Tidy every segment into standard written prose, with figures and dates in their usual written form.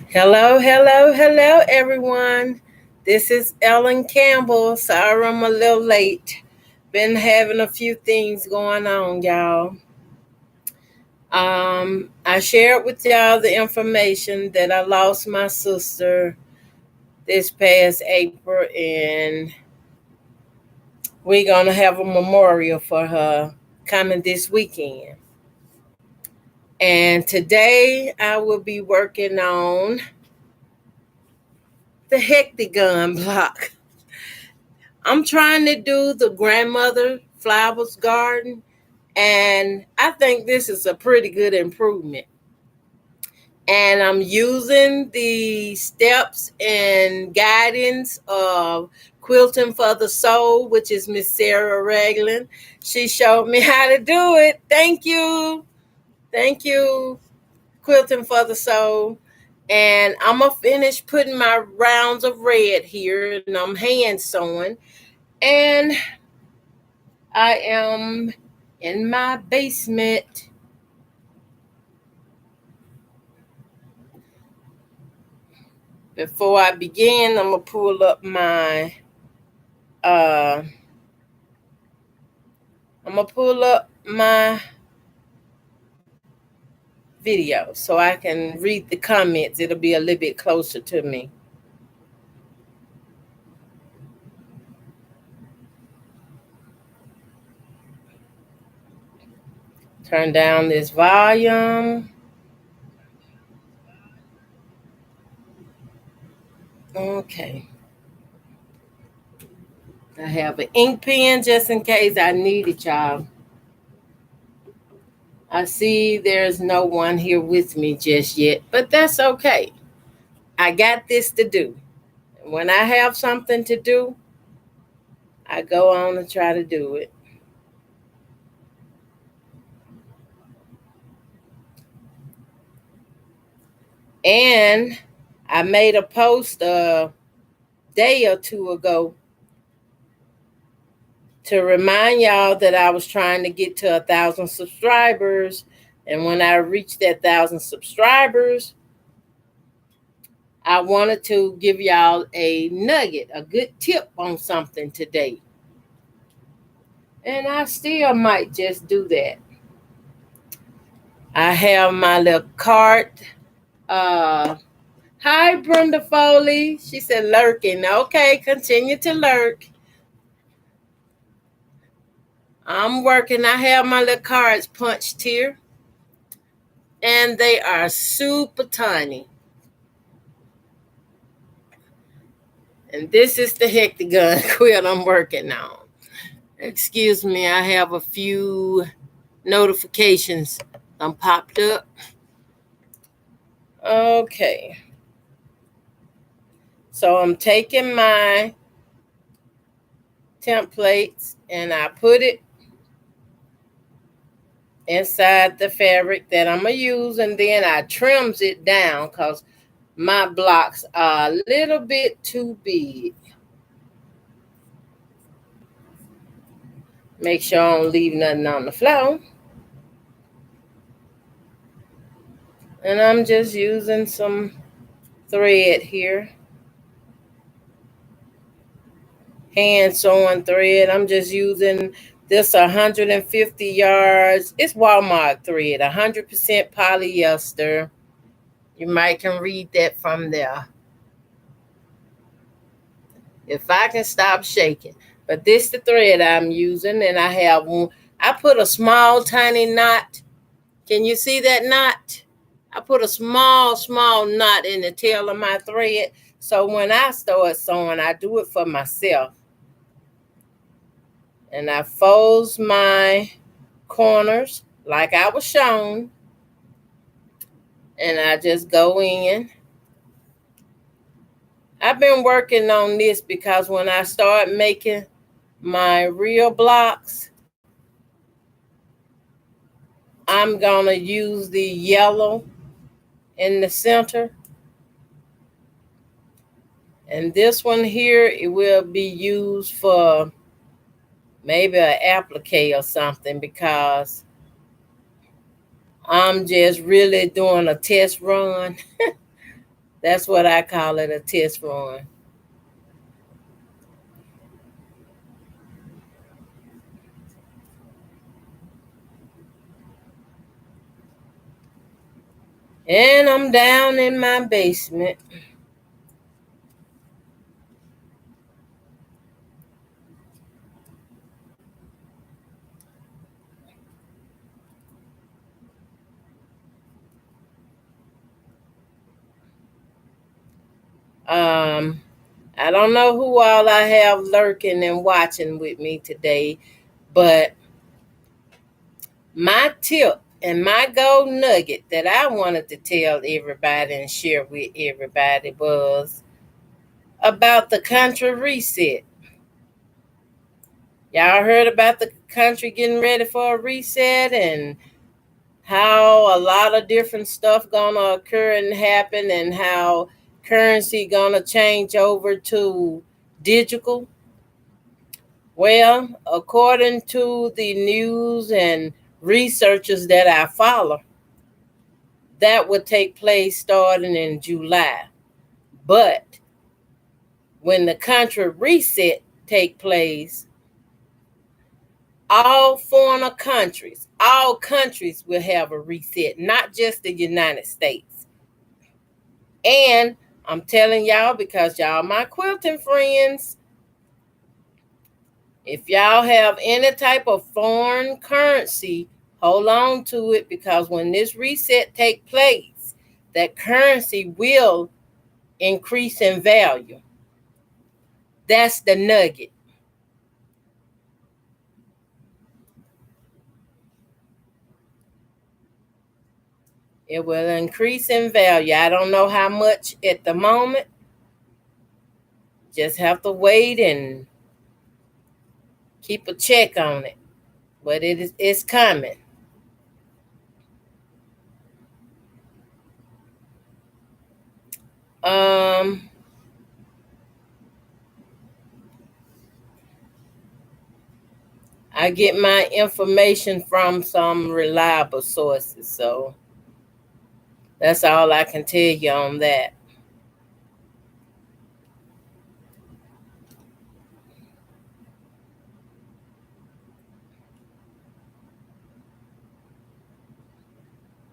Hello, hello, hello, everyone. This is Ellen Campbell. Sorry I'm a little late. Been having a few things going on, y'all. I shared with y'all the information that I lost my sister this past April, and we're gonna have a memorial for her coming this weekend. And today I will be working on the hectagon block. I'm trying to do the grandmother flowers garden, and I think this is a pretty good improvement. And I'm using the steps and guidance of Quilting for the Soul, which is Miss Sarah Ragland. She showed me how to do it. Thank you. Thank you, Quilting for the Soul. And I'm going to finish putting my rounds of red here, and I'm hand sewing. And I am in my basement. Before I begin, I'm gonna pull up my video so I can read the comments. It'll be a little bit closer to me. Turn down this volume. Okay. I have an ink pen just in case I need it, y'all. I see there's no one here with me just yet, but that's okay. I got this to do. When I have something to do, I go on and try to do it. And I made a post a day or two ago to remind y'all that I was trying to get to 1,000 subscribers. And when I reached that 1,000 subscribers, I wanted to give y'all a nugget, a good tip on something today. And I still might just do that. I have my little cart. Hi, Brenda Foley. She said lurking. Okay, continue to lurk. I'm working. I have my little cards punched here. And they are super tiny. And this is the hectagon quilt I'm working on. Excuse me, I have a few notifications popped up. Okay. So I'm taking my templates and I put it inside the fabric that I'm going to use, and then I trims it down because my blocks are a little bit too big. Make sure I don't leave nothing on the floor. And I'm just using some thread here. Hand sewing thread. I'm just using this 150 yards. It's Walmart thread, 100% polyester. You might can read that from there. If I can stop shaking. But this is the thread I'm using, and I have one. I put a small, tiny knot. Can you see that knot? I put a small, small knot in the tail of my thread. So when I start sewing, I do it for myself. And I fold my corners like I was shown. And I just go in. I've been working on this because when I start making my real blocks, I'm going to use the yellow in the center. And this one here, it will be used for maybe an applique or something, because I'm just really doing a test run. That's what I call it, a test run. And I'm down in my basement. Um, I don't know who all I have lurking and watching with me today, but my tip and my gold nugget that I wanted to tell everybody and share with everybody was about the country reset. Y'all heard about the country getting ready for a reset and how a lot of different stuff gonna occur and happen and how currency gonna change over to digital. Well, according to the news and researchers that I follow, that would take place starting in July. But when the country reset take place, all countries will have a reset, not just the United States. And I'm telling y'all because y'all my quilting friends, if y'all have any type of foreign currency, hold on to it because when this reset take place, that currency will increase in value. That's the nugget. It will increase in value. I don't know how much at the moment. Just have to wait and keep a check on it. But it's coming. Um I get my information from some reliable sources, so that's all I can tell you on that.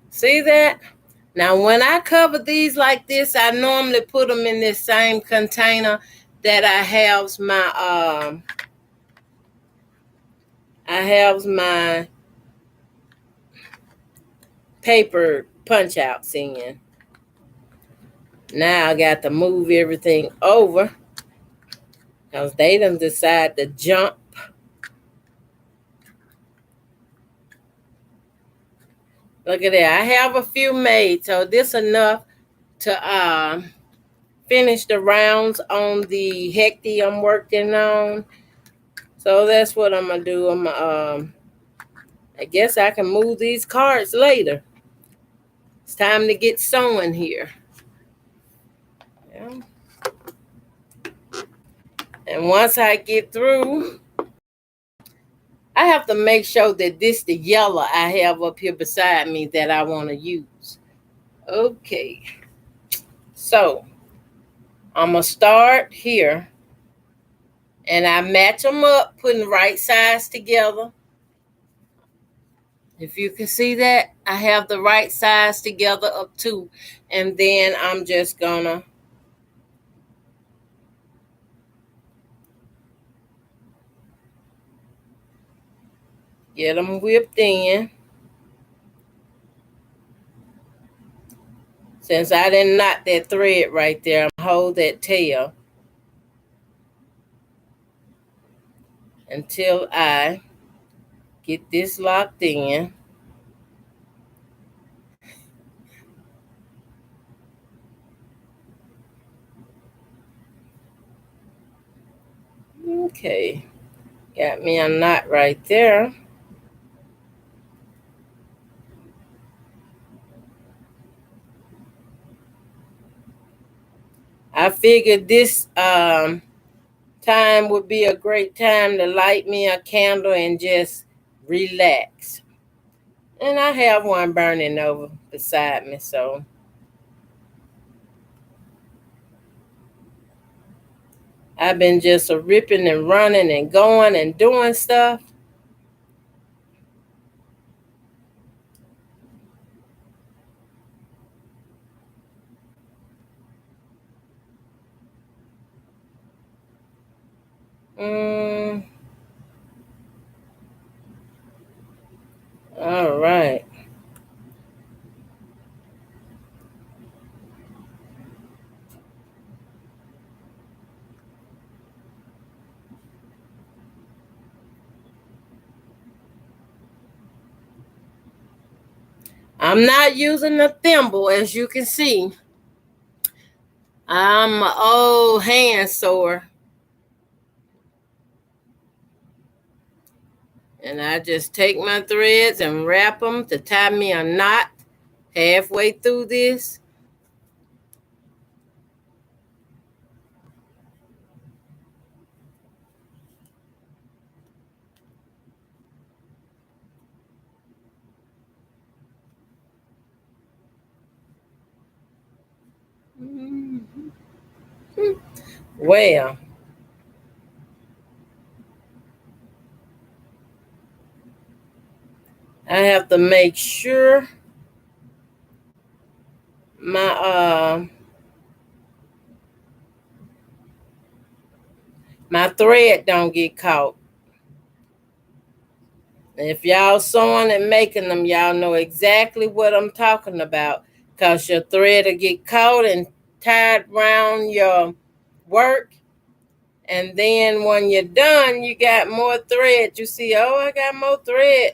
See that? Now, when I cover these like this, I normally put them in this same container that I have my paper punch outs in. Now I got to move everything over because they done decide to jump. Look at that. I have a few made, so this enough to finish the rounds on the hecty I'm working on. So that's what I'm gonna do. I guess I can move these cards later. It's time to get sewing here. Yeah. And once I get through, I have to make sure that this the yellow I have up here beside me that I want to use. Okay. So I'm gonna start here and I match them up, putting the right size together. If you can see that, I have the right size together up to, and then I'm just gonna get them whipped in. Since I didn't knot that thread right there, I'm gonna hold that tail until I get this locked in. Okay, got me a knot right there. I figured this time would be a great time to light me a candle and just relax. And I have one burning over beside me, so I've been just a ripping and running and going and doing stuff. Mm, all right. I'm not using a thimble, as you can see. I'm an old hand sewer. And I just take my threads and wrap them to tie me a knot halfway through this. Well, I have to make sure my my thread don't get caught. If y'all sewing and making them, y'all know exactly what I'm talking about. Cause your thread will get caught and tied around your work. And then when you're done, you got more thread. You see, oh, I got more thread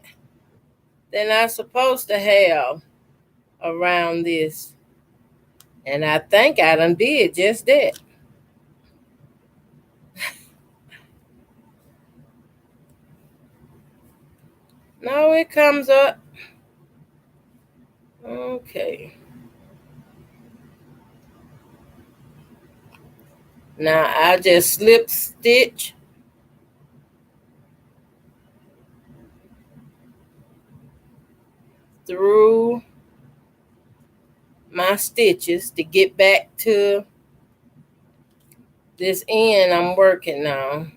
than I'm supposed to have around this. And I think I done did just that. No, it comes up. Okay. Now I just slip stitch through my stitches to get back to this end I'm working on.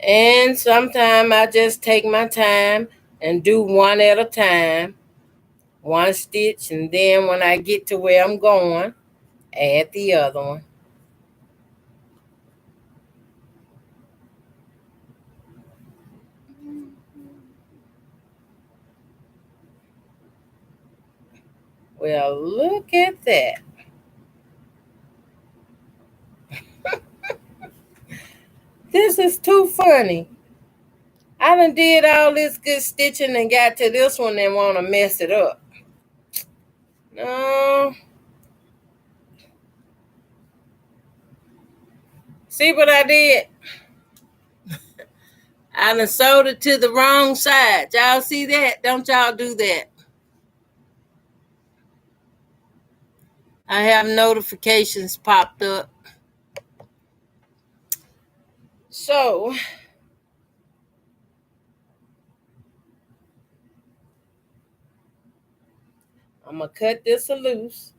And sometimes I just take my time and do one at a time, one stitch, and then when I get to where I'm going, add the other one. Well, look at that. This is too funny. I done did all this good stitching and got to this one and want to mess it up. No. See what I did? I done sewed it to the wrong side. Y'all see that? Don't y'all do that? I have notifications popped up. So I'm gonna cut this loose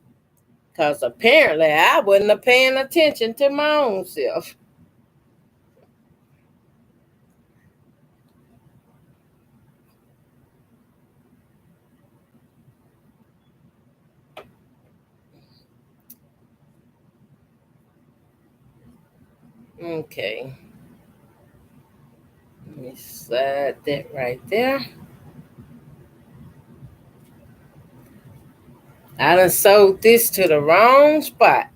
because apparently I wasn't paying attention to my own self. Okay, let me slide that right there. I done sewed this to the wrong spot.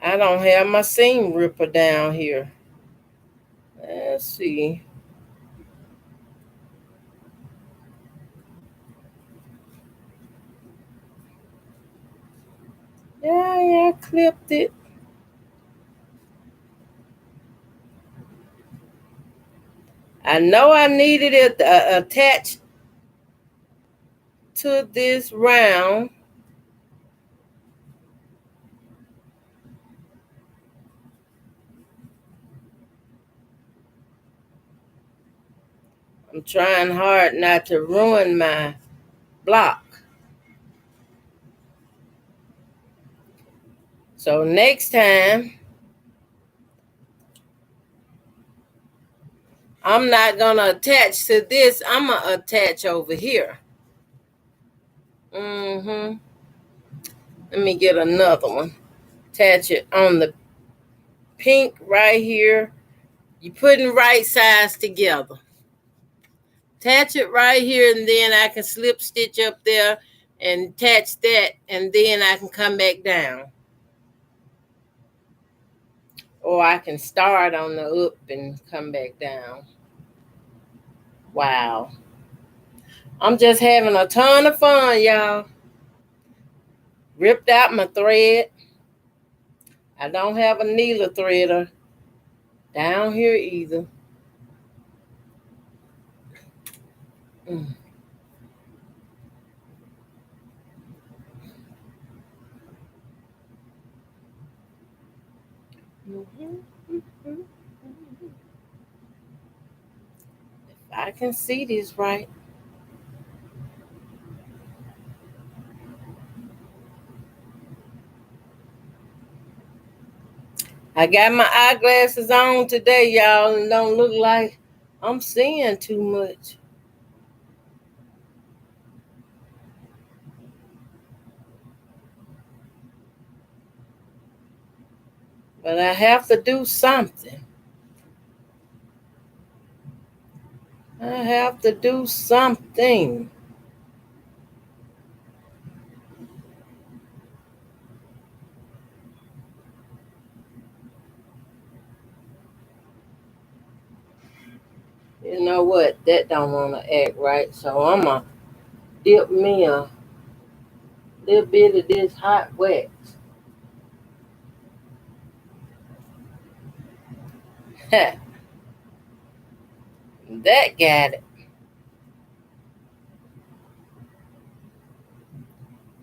I don't have my seam ripper down here. Let's see. Yeah, I clipped it. I know I needed it attached to this round. I'm trying hard not to ruin my block. So next time, I'm not going to attach to this. I'm going to attach over here. Let me get another one. Attach it on the pink right here. You putting right sides together. Attach it right here, and then I can slip stitch up there and attach that, and then I can come back down. Or I can start on the up and come back down. Wow. I'm just having a ton of fun, y'all. Ripped out my thread. I don't have a needle threader down here either. Mm. If I can see this right. I got my eyeglasses on today, y'all, and don't look like I'm seeing too much. But I have to do something. I have to do something. You know what? That don't want to act right. So I'm going to dip me a little bit of this hot wax. That got it.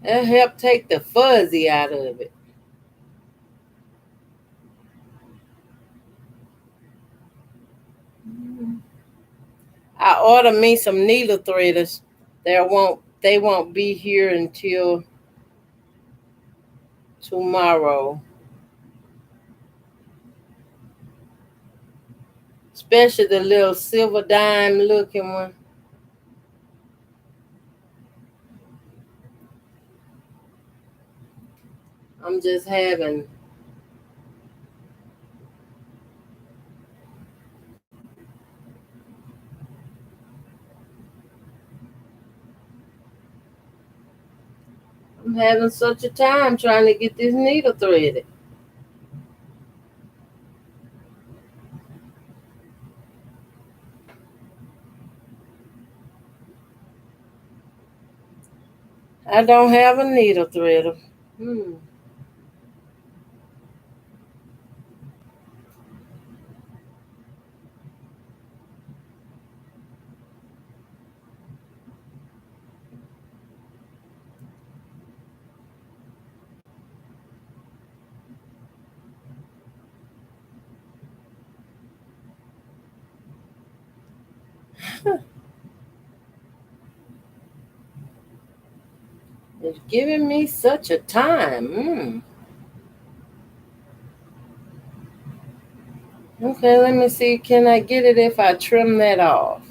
That helped take the fuzzy out of it. I ordered me some needle threaders. They won't be here until tomorrow. Especially the little silver dime looking one. I'm just having I'm having such a time trying to get this needle threaded. I don't have a needle threader. It's giving me such a time. Okay, let me see. Can I get it if I trim that off?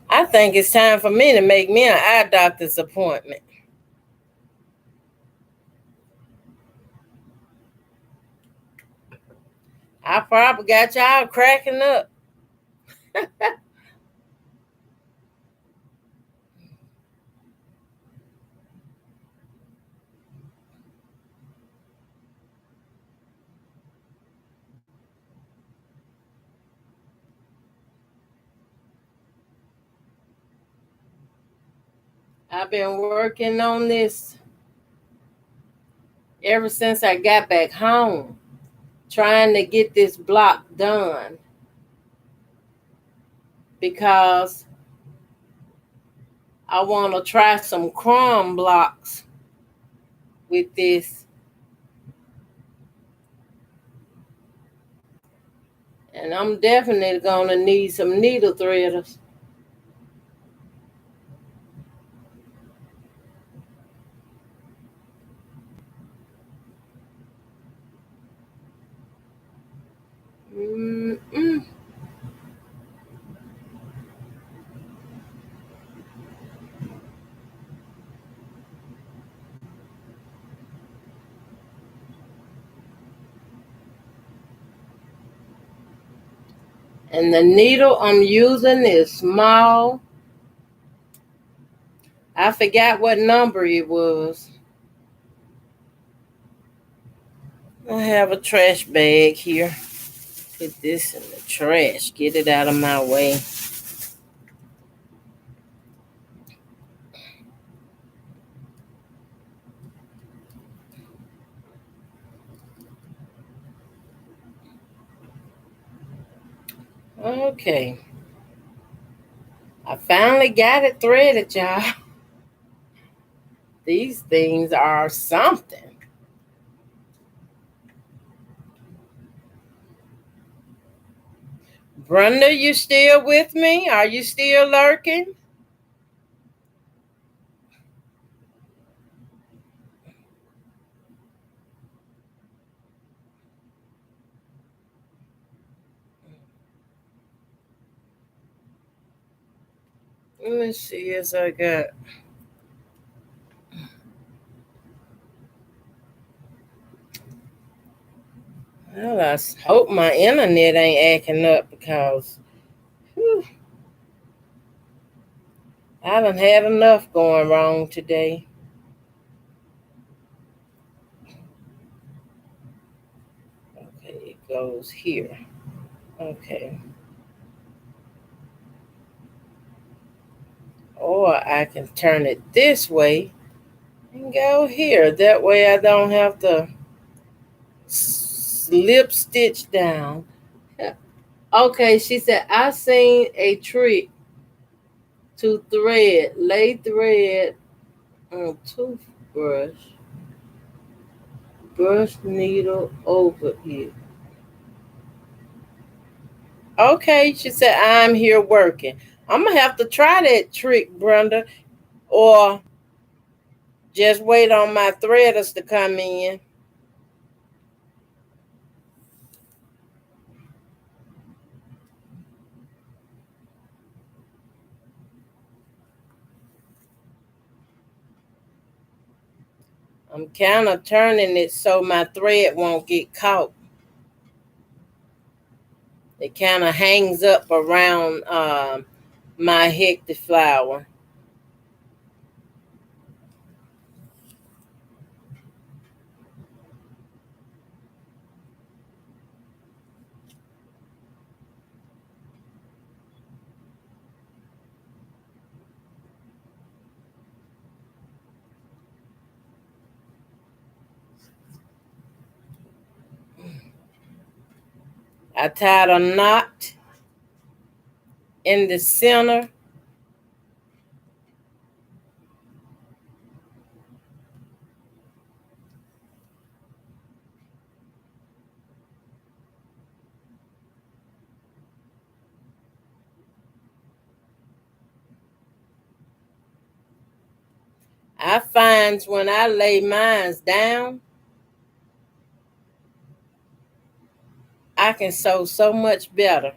I think it's time for me to make me an eye doctor's appointment. I probably got y'all cracking up. I've been working on this ever since I got back home. trying to get this block done because I want to try some crumb blocks with this. And I'm definitely going to need some needle threaders. Mm-mm. And the needle I'm using is small. I forgot what number it was. I have a trash bag here. Put this in the trash. Get it out of my way. Okay. I finally got it threaded, y'all. These things are something. Brenda, you still with me? Are you still lurking? Let me see as I got. Well, I hope my internet ain't acting up because whew, I done had enough going wrong today. Okay, it goes here. Okay. Or I can turn it this way and go here. That way I don't have to slip stitch down. Okay, she said, I seen a trick to thread, lay thread on toothbrush, brush needle over it. Okay, she said, I'm here working. I'm going to have to try that trick, Brenda, or just wait on my threaders to come in. I'm kind of turning it so my thread won't get caught. It kind of hangs up around my hectic flower. I tied a knot in the center. I find when I lay mines down, I can sew so much better.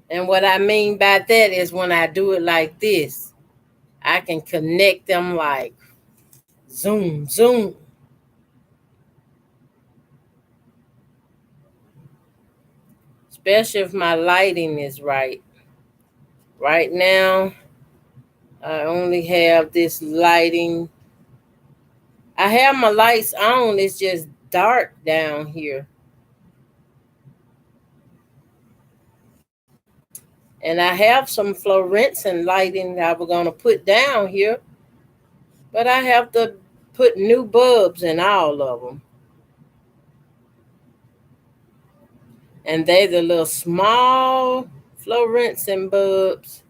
And what I mean by that is when I do it like this, I can connect them like zoom, zoom. Especially if my lighting is right. Right now, I only have this lighting. I have my lights on, it's just dark down here. And I have some fluorescent lighting that I was going to put down here, but I have to put new bulbs in all of them. And they the little small fluorescent bulbs.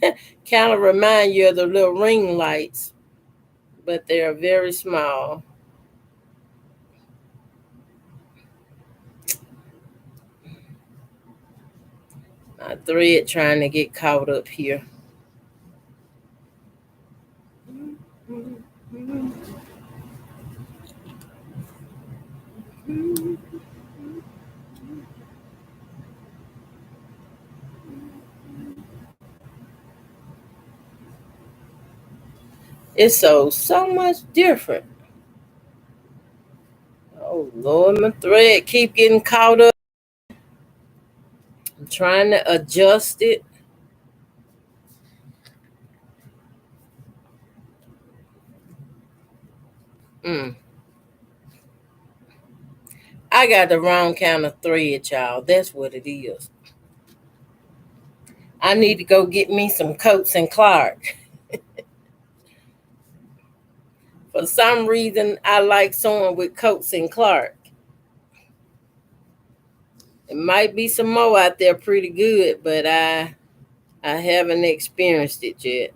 Kind of remind you of the little ring lights, but they are very small. My thread trying to get caught up here. It's so much different. Oh Lord, my thread keep getting caught up. I'm trying to adjust it. Mm. I got the wrong kind of thread, y'all. That's what it is. I need to go get me some Coats and Clark. For some reason, I like sewing with Coats and Clark. It might be some more out there pretty good, but I haven't experienced it yet.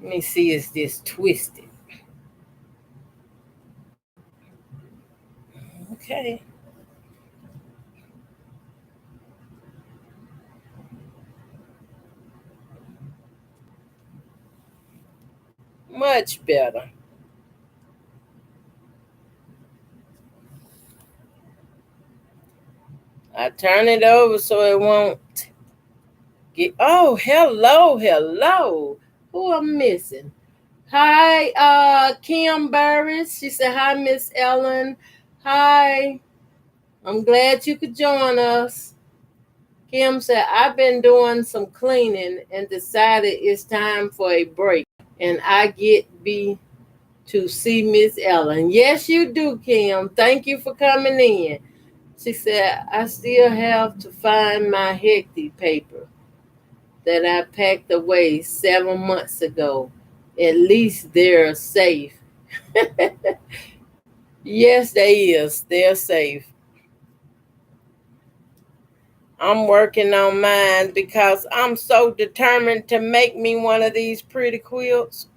Let me see, is this twisted? Okay. Much better. I turn it over so it won't get. Oh, hello. Who I'm missing? Hi, Kim Burris. She said, hi, Miss Ellen. Hi. I'm glad you could join us. Kim said, I've been doing some cleaning and decided it's time for a break. And I get be to see Miss Ellen. Yes, you do, Kim. Thank you for coming in. She said, I still have to find my hectic paper that I packed away 7 months ago. At least they're safe. Yes, they is. They're safe. I'm working on mine because I'm so determined to make me one of these pretty quilts.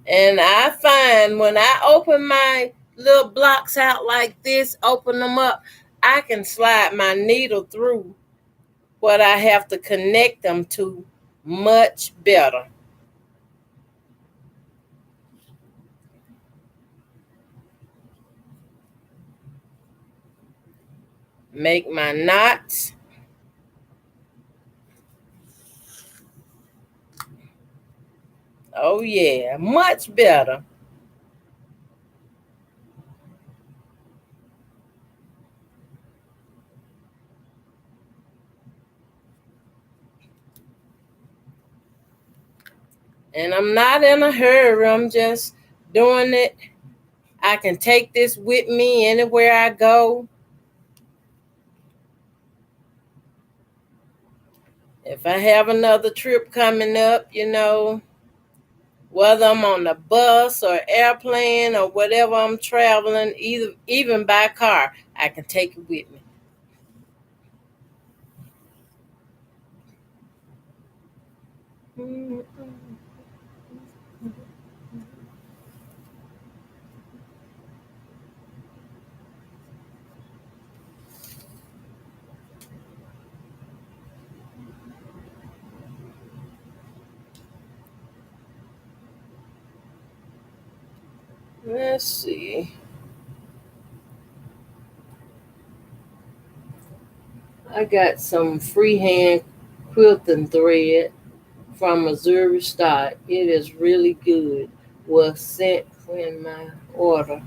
And I find when I open my little blocks out like this, open them up, I can slide my needle through what I have to connect them to much better. Make my knots. Oh yeah, much better. And I'm not in a hurry. I'm just doing it. I can take this with me anywhere I go. If I have another trip coming up, whether I'm on the bus or airplane or whatever I'm traveling, even by car, I can take it with me. Let's see. I got some freehand quilting thread from Missouri Stock. It is really good. Was sent when my order.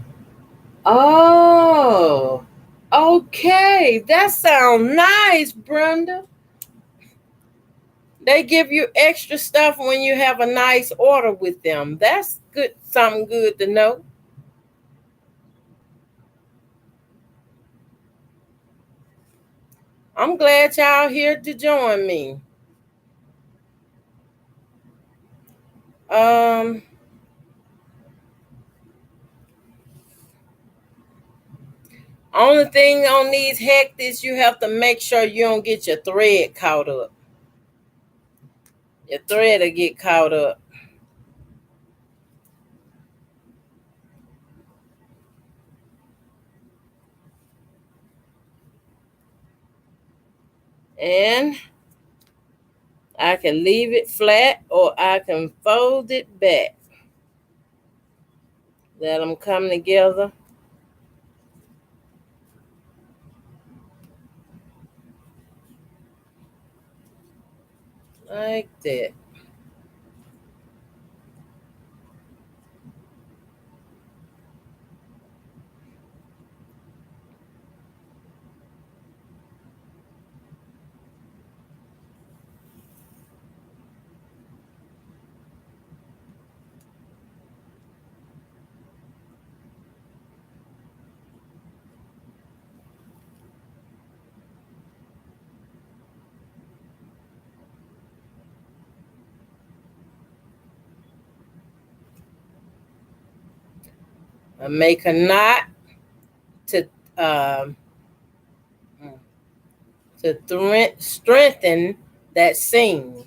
Oh, okay. That sounds nice, Brenda. They give you extra stuff when you have a nice order with them. That's good. Something good to know. I'm glad y'all here to join me. Um, Only thing on these hectics, you have to make sure you don't get your thread caught up. Your thread will get caught up. And I can leave it flat or I can fold it back. Let them come together. Like that. I make a knot to um, strengthen that seam.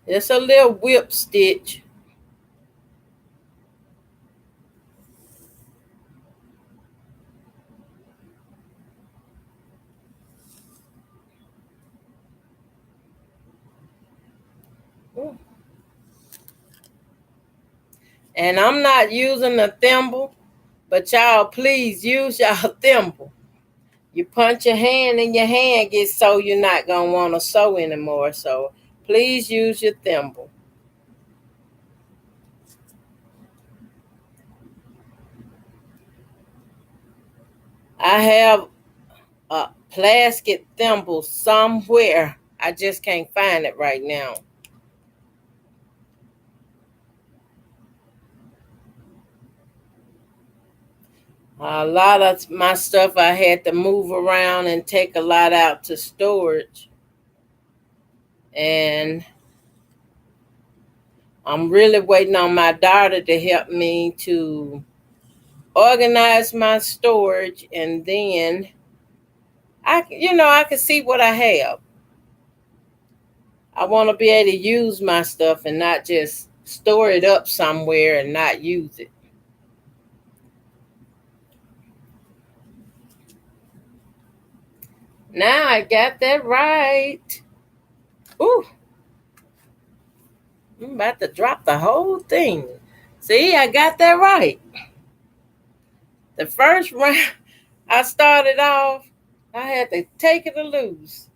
It's a little whip stitch. And I'm not using a thimble, but y'all please use y'all thimble. You punch your hand and your hand gets so you're not going to want to sew anymore. So please use your thimble. I have a plastic thimble somewhere. I just can't find it right now. A lot of my stuff I had to move around and take a lot out to storage. And I'm really waiting on my daughter to help me to organize my storage, and then I can see what I have. I want to be able to use my stuff and not just store it up somewhere and not use it. Now I got that right. Ooh, I'm about to drop the whole thing. See, I got that right. The first round I started off, I had to take it or lose.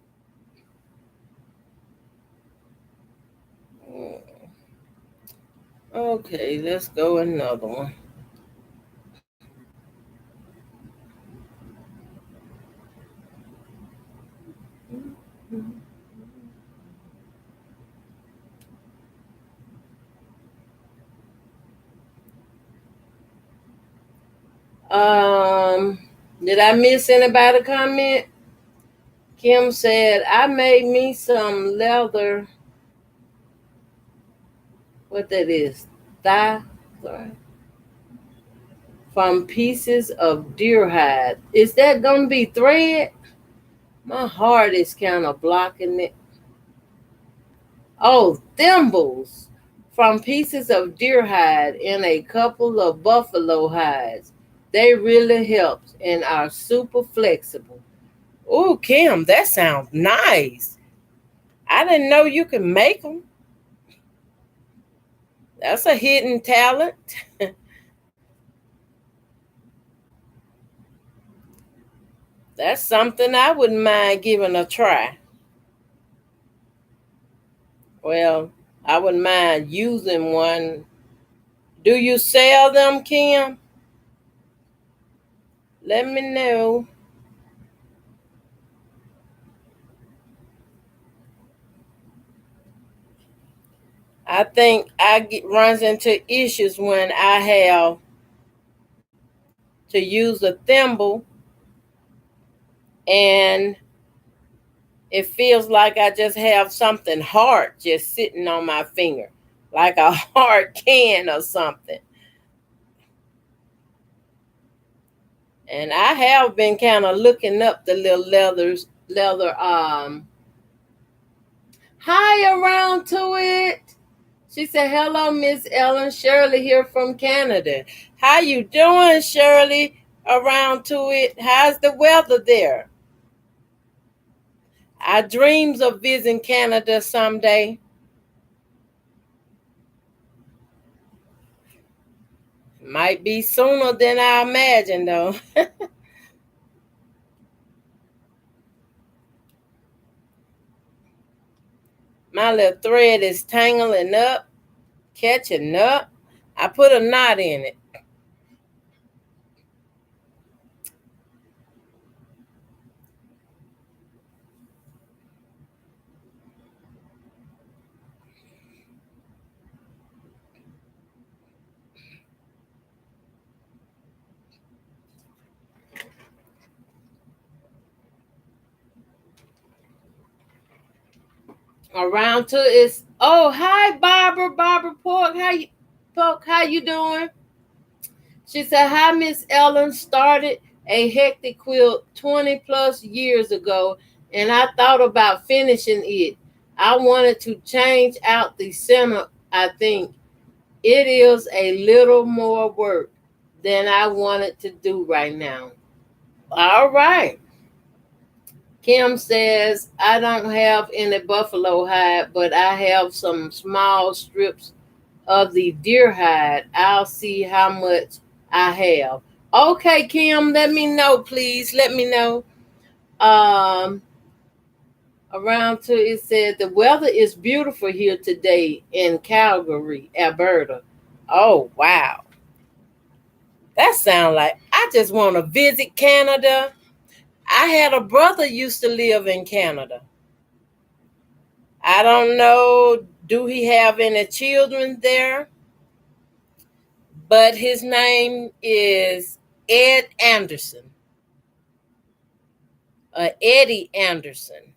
Okay, let's go another one. Um, did I miss anybody comment? Kim said, I made me some leather. What that is? Thigh from pieces of deer hide. Is that gonna be thread? My heart is kind of blocking it. Oh, thimbles from pieces of deer hide and a couple of buffalo hides. They really helped and are super flexible. Oh, Kim, that sounds nice. I didn't know you could make them. That's a hidden talent. That's something I wouldn't mind giving a try. Well, I wouldn't mind using one. Do you sell them, Kim? let me know. I think runs into issues when I have to use a thimble and it feels like I just have something hard just sitting on my finger, like a hard can or something. And I have been kind of looking up the little leather hi around to it. She said, "Hello, Miss Ellen. Shirley here from Canada. How you doing, Shirley? Around to it. How's the weather there? I dreams of visiting Canada someday. Might be sooner than I imagine, though." My little thread is tangling up, catching up. I put a knot in it. Around to is oh hi Barbara Pork, how you doing? She said, "Hi, Miss Ellen. Started a hectic quilt 20 plus years ago, and I thought about finishing it. I wanted to change out the center. I think it is a little more work than I wanted to do right now." All right. Kim says, "I don't have any buffalo hide, but I have some small strips of the deer hide. I'll see how much I have." Okay, Kim, let me know, please. Let me know. Um, Around to it said the weather is beautiful here today in Calgary, Alberta. Oh wow. That sounds like I just want to visit Canada. I had a brother used to live in Canada. I don't know, do he have any children there? But his name is Ed Anderson, Eddie Anderson.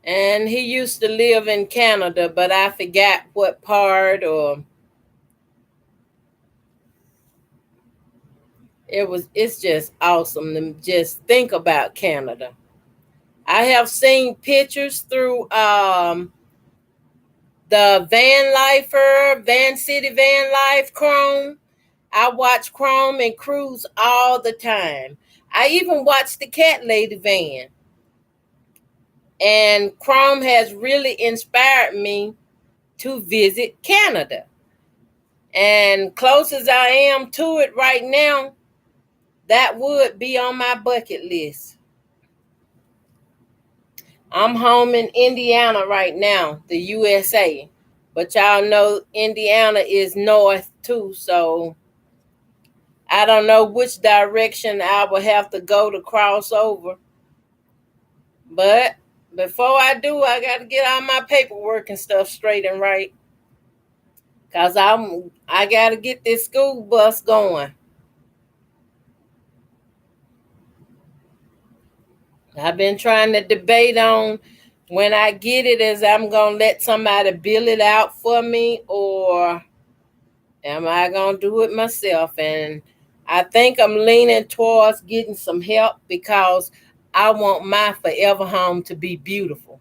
And he used to live in Canada, but I forgot what part or it's just awesome to just think about Canada. I have seen pictures through the Van City Van Life Chrome. I watch Chrome and Cruise all the time. I even watch the Cat Lady Van. And Chrome has really inspired me to visit Canada. And close as I am to it right now, that would be on my bucket list. I'm home in Indiana right now, the USA. But y'all know Indiana is north too, so I don't know which direction I will have to go to cross over. But before I do, I got to get all my paperwork and stuff straight and right. Cause I got to get this school bus going. I've been trying to debate on when I get it, is I'm gonna let somebody bill it out for me, or am I gonna do it myself? And I think I'm leaning towards getting some help because I want my forever home to be beautiful.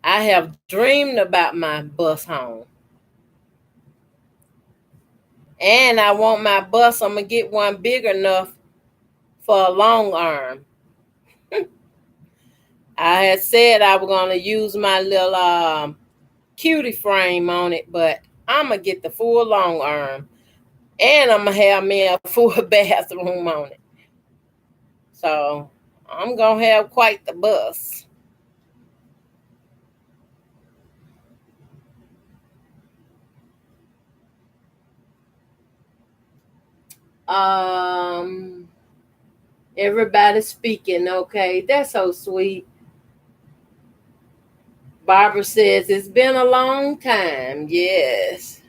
I have dreamed about my bus home. And I want my bus, I'm going to get one big enough for a long arm. I had said I was going to use my little cutie frame on it, but I'm going to get the full long arm. And I'm going to have me a full bathroom on it. So I'm going to have quite the bus. Um, Everybody's speaking. Okay, that's so sweet. Barbara says it's been a long time. Yes.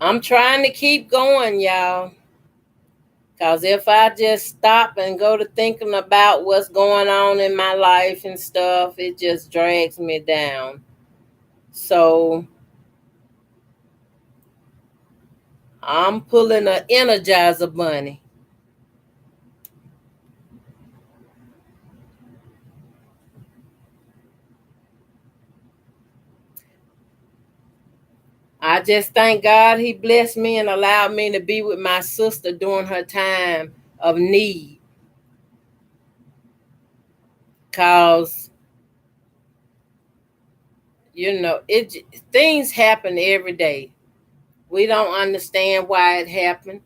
I'm trying to keep going, y'all. Because if I just stop and go to thinking about what's going on in my life and stuff, it just drags me down. So I'm pulling an Energizer bunny. I just thank God he blessed me and allowed me to be with my sister during her time of need. Because, things happen every day. We don't understand why it happened.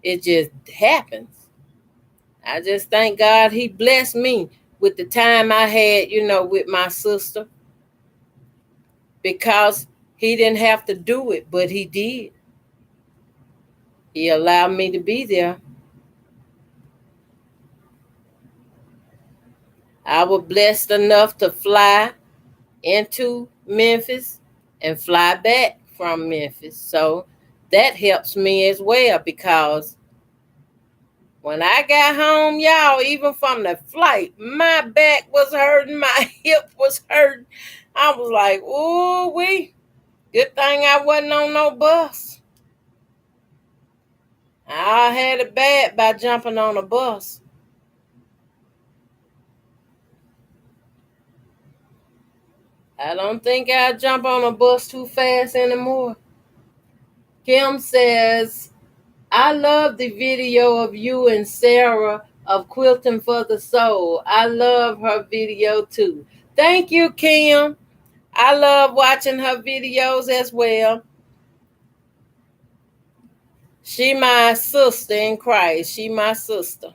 It just happens. I just thank God he blessed me with the time I had, with my sister, because he didn't have to do it, but he did. He allowed me to be there. I was blessed enough to fly into Memphis and fly back from Memphis. So that helps me as well, because when I got home, y'all, even from the flight, my back was hurting, my hip was hurting. I was like, ooh, good thing I wasn't on no bus. I had it bad by jumping on a bus. I don't think I jump on a bus too fast anymore. Kim says, I love the video of you and Sarah of Quilting for the Soul. I love her video too. Thank you, Kim. I love watching her videos as well. She my sister in Christ. She my sister.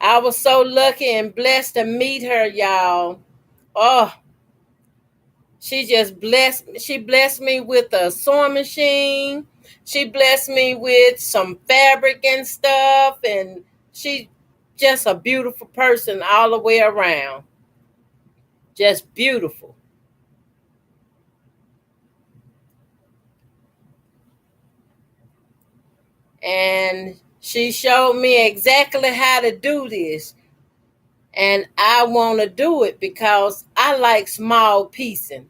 I was so lucky and blessed to meet her, y'all. Oh, she blessed me with a sewing machine. She blessed me with some fabric and stuff, and she just a beautiful person all the way around. Just beautiful. And she showed me exactly how to do this. And I want to do it because I like small piecing.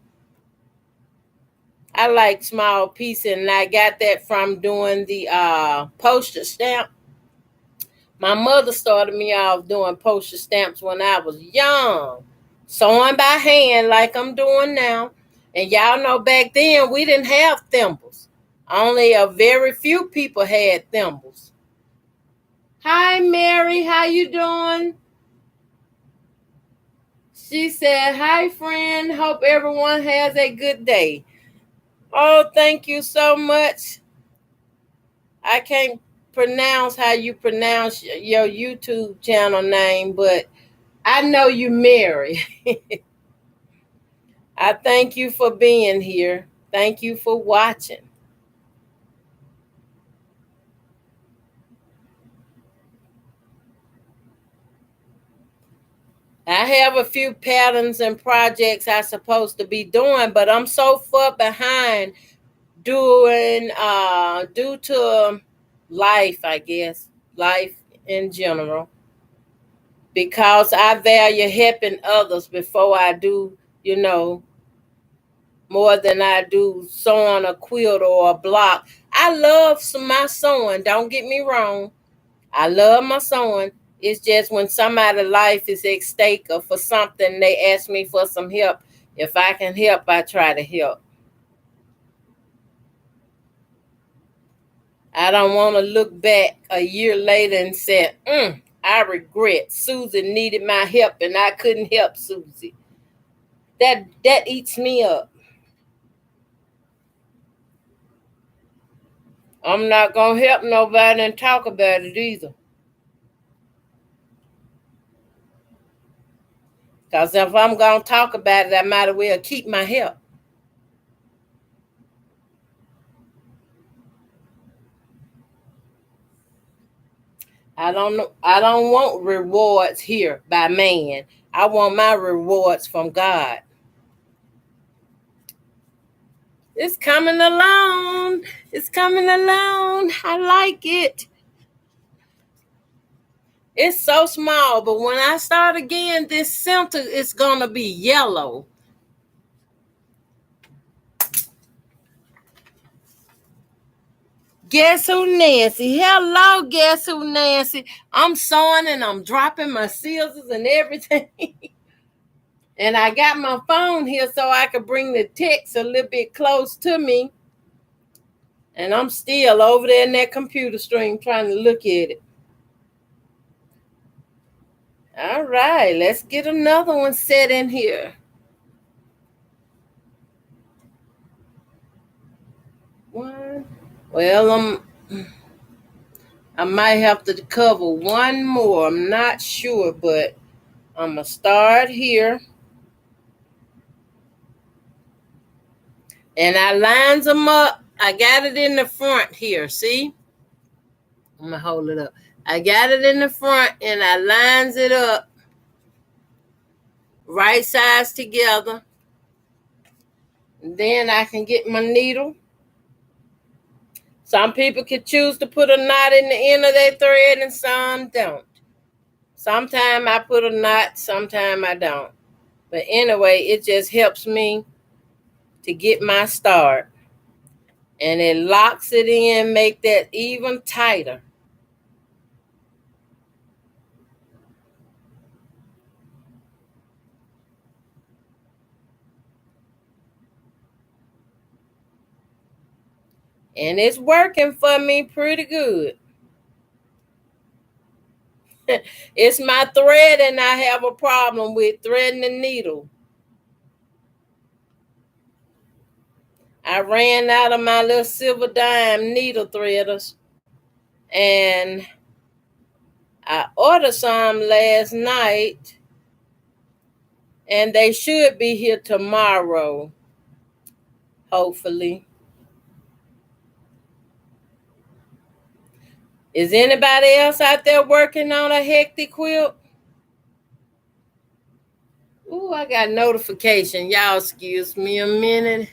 I like small piecing, and I got that from doing the postage stamp. My mother started me off doing postage stamps when I was young, sewing by hand like I'm doing now. And y'all know back then we didn't have thimbles. Only a very few people had thimbles. Hi, Mary. How you doing? She said, hi, friend. Hope everyone has a good day. Oh, thank you so much. I can't pronounce how you pronounce your YouTube channel name, but I know you Mary. I thank you for being here. Thank you for watching. I have a few patterns and projects I'm supposed to be doing, but I'm so far behind doing due to life, I guess, life in general, because I value helping others before I do, more than I do sewing a quilt or a block. I love my sewing, don't get me wrong. I love my sewing. It's just when somebody's life is at stake or for something, they ask me for some help. If I can help, I try to help. I don't want to look back a year later and say, I regret Susie needed my help and I couldn't help Susie. That eats me up. I'm not going to help nobody and talk about it either. Because if I'm going to talk about it, I might as well keep my help. I don't want rewards here by man. I want my rewards from God. It's coming along. It's coming along. I like it. It's so small, but when I start again, this center is going to be yellow. Guess who, Nancy? Hello, guess who, Nancy? I'm sewing and I'm dropping my scissors and everything. And I got my phone here so I could bring the text a little bit close to me. And I'm still over there in that computer screen trying to look at it. All right, let's get another one set in here. One. Well, I might have to cover one more. I'm not sure, but I'm going to start here. And I lines them up. I got it in the front here, see? I'm going to hold it up. I got it in the front and I lines it up right sides together. And then I can get my needle. Some people could choose to put a knot in the end of their thread and some don't. Sometimes I put a knot, sometimes I don't. But anyway, it just helps me to get my start. And it locks it in, make that even tighter. And it's working for me pretty good. It's my thread and I have a problem with threading the needle. I ran out of my little silver dime needle threaders. And I ordered some last night. And they should be here tomorrow. Hopefully. Is anybody else out there working on a hectic quilt? Ooh, I got notification. Y'all excuse me a minute.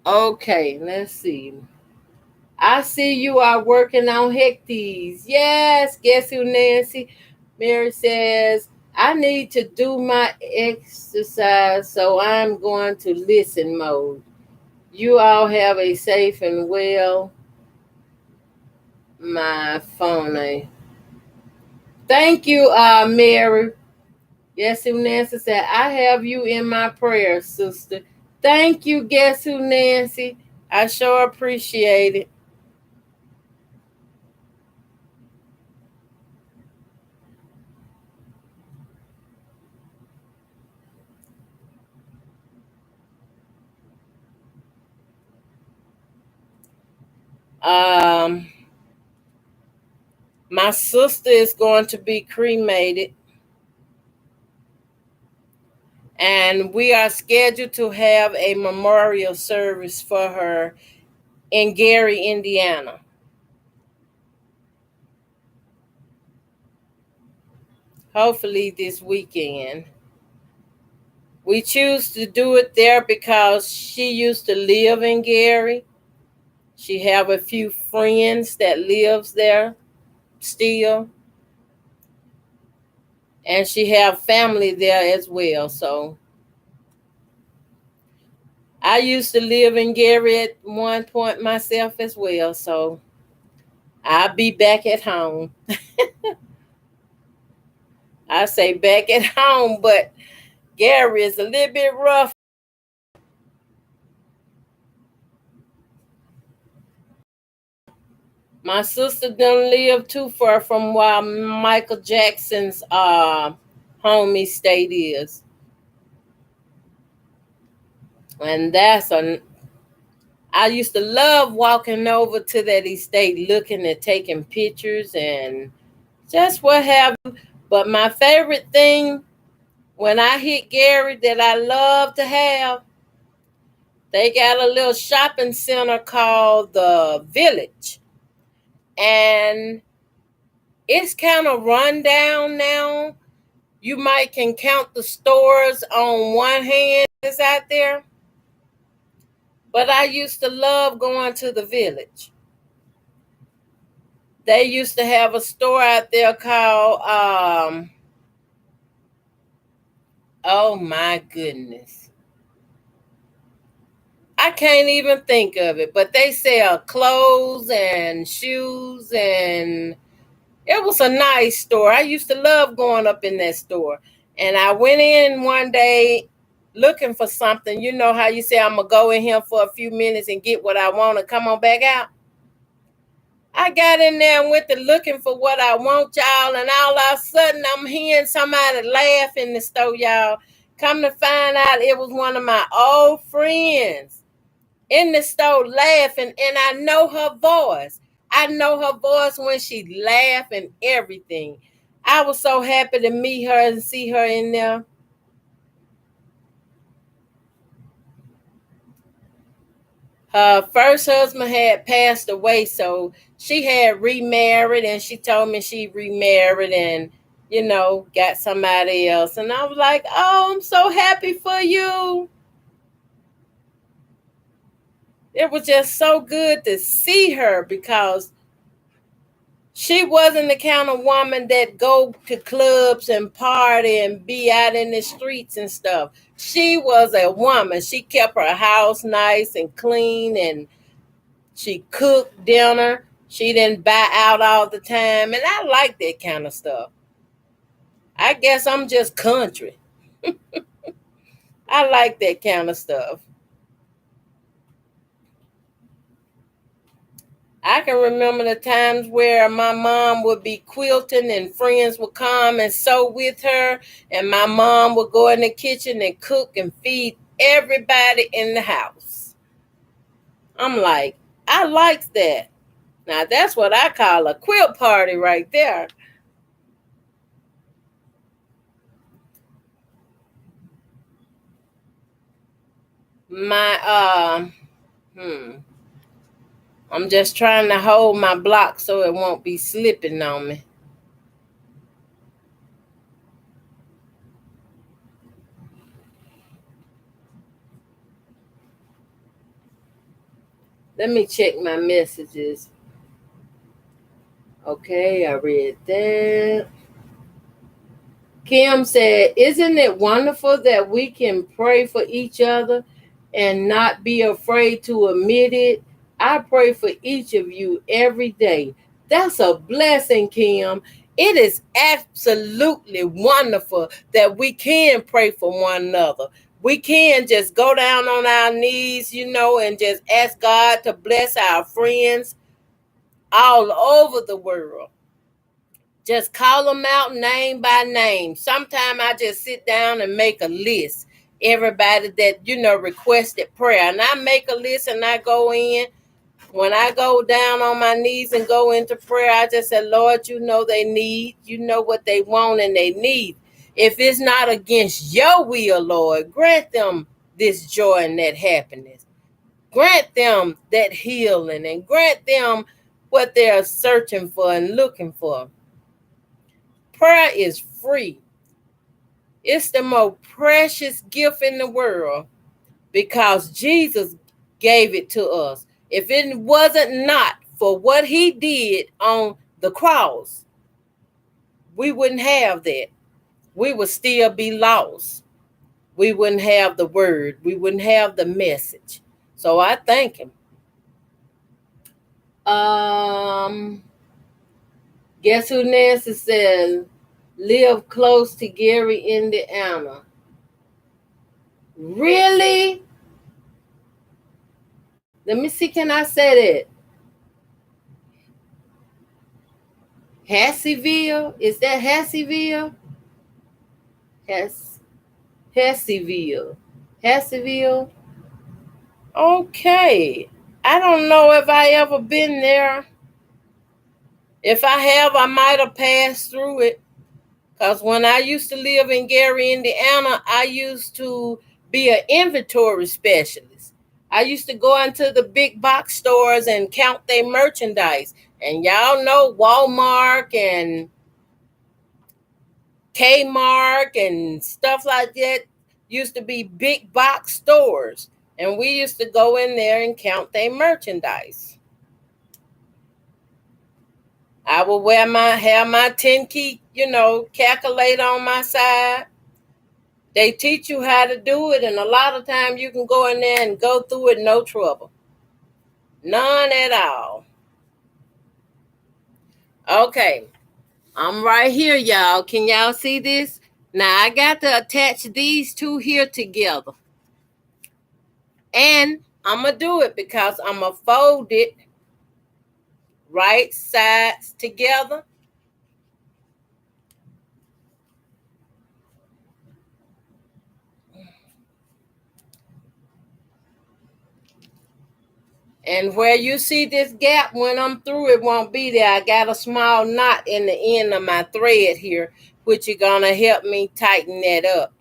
Okay, let's see. I see you are working on hecties. Yes, guess who, Nancy? Mary says, I need to do my exercise, so I'm going to listen mode. You all have a safe and well. My phone. Thank you, Mary. Guess who, Nancy said, I have you in my prayers, sister. Thank you, guess who, Nancy. I sure appreciate it. My sister is going to be cremated. And we are scheduled to have a memorial service for her in Gary, Indiana. Hopefully this weekend. We choose to do it there because she used to live in Gary. She have a few friends that lives there still. And she have family there as well. So I used to live in Gary at one point myself as well. So I'll be back at home. I say back at home, but Gary is a little bit rough. My sister done live too far from where Michael Jackson's home estate is. And that's a I used to love walking over to that estate, looking and taking pictures and just what have you. But my favorite thing when I hit Gary that I love to have, they got a little shopping center called the Village. And it's kind of run down now. You might can count the stores on one hand that's out there. But I used to love going to the Village. They used to have a store out there called oh my goodness. I can't even think of it, but they sell clothes and shoes, and it was a nice store. I used to love going up in that store. And I went in one day looking for something. You know how you say, I'm going to go in here for a few minutes and get what I want and come on back out? I got in there and went to looking for what I want, y'all, and all of a sudden I'm hearing somebody laugh in the store, y'all. Come to find out it was one of my old friends in the store laughing, and I know her voice. I know her voice when she laugh and everything. I was so happy to meet her and see her in there. Her first husband had passed away, so she had remarried, and she told me she remarried and, got somebody else. And I was like, oh, I'm so happy for you. It was just so good to see her because she wasn't the kind of woman that go to clubs and party and be out in the streets and stuff. She was a woman. She kept her house nice and clean, and she cooked dinner. She didn't buy out all the time. And I like that kind of stuff. I guess I'm just country. I like that kind of stuff. I can remember the times where my mom would be quilting and friends would come and sew with her. And my mom would go in the kitchen and cook and feed everybody in the house. I'm like, I like that. Now that's what I call a quilt party right there. My I'm just trying to hold my block so it won't be slipping on me. Let me check my messages. Okay, I read that. Kim said, isn't it wonderful that we can pray for each other and not be afraid to admit it? I pray for each of you every day. That's a blessing, Kim. It is absolutely wonderful that we can pray for one another. We can just go down on our knees, and just ask God to bless our friends all over the world. Just call them out name by name. Sometimes I just sit down and make a list. Everybody that, requested prayer. And I make a list and I go in. When I go down on my knees and go into prayer, I just say, Lord, they need. You know what they want and they need. If it's not against your will, Lord, grant them this joy and that happiness. Grant them that healing and grant them what they're searching for and looking for. Prayer is free. It's the most precious gift in the world because Jesus gave it to us. If it wasn't not for what he did on the cross, we wouldn't have that. We would still be lost. We wouldn't have the word. We wouldn't have the message. So I thank him. Guess who Nancy says live close to Gary, Indiana? Really? Let me see, can I say that? Hasseville? Is that Hasseville? Hasseville. Hasseville? Okay. I don't know if I ever been there. If I have, I might have passed through it. Because when I used to live in Gary, Indiana, I used to be an inventory specialist. I used to go into the big box stores and count their merchandise. And y'all know Walmart and Kmart and stuff like that used to be big box stores. And we used to go in there and count their merchandise. I would have my 10 key, calculator on my side. They teach you how to do it, and a lot of times you can go in there and go through it no trouble. None at all. Okay, I'm right here, y'all. Can y'all see this? Now, I got to attach these two here together. And I'm going to do it because I'm going to fold it right sides together. And where you see this gap, when I'm through, it won't be there. I got a small knot in the end of my thread here, which is going to help me tighten that up.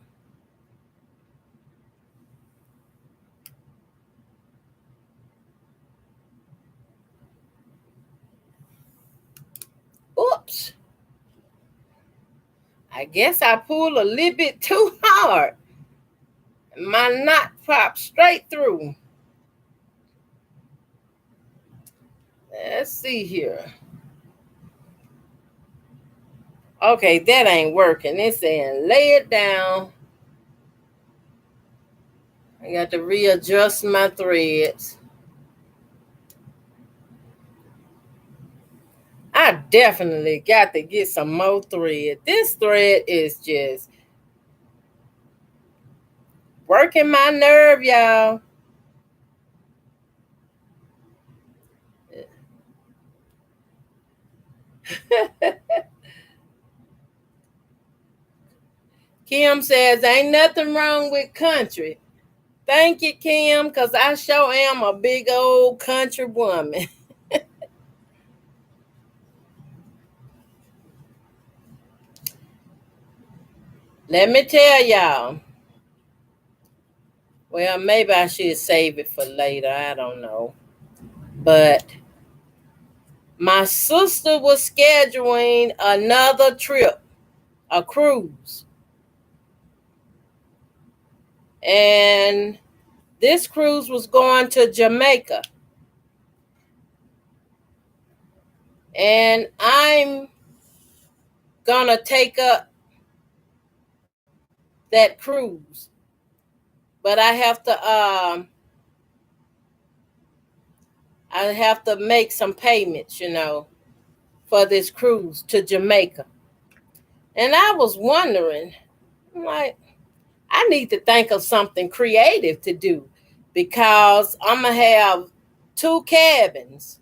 Oops. I guess I pulled a little bit too hard. My knot popped straight through. Let's see here. Okay, that ain't working. It's saying lay it down. I got to readjust my threads. I definitely got to get some more thread. This thread is just working my nerve, y'all. Kim says, ain't nothing wrong with country. Thank you, Kim, because I sure am a big old country woman. Let me tell y'all. Well, maybe I should save it for later. I don't know. But my sister was scheduling another trip, a cruise. And this cruise was going to Jamaica. And I'm going to take up that cruise. But I have to make some payments, for this cruise to Jamaica. And I was wondering, I'm like, I need to think of something creative to do because I'm going to have 2 cabins.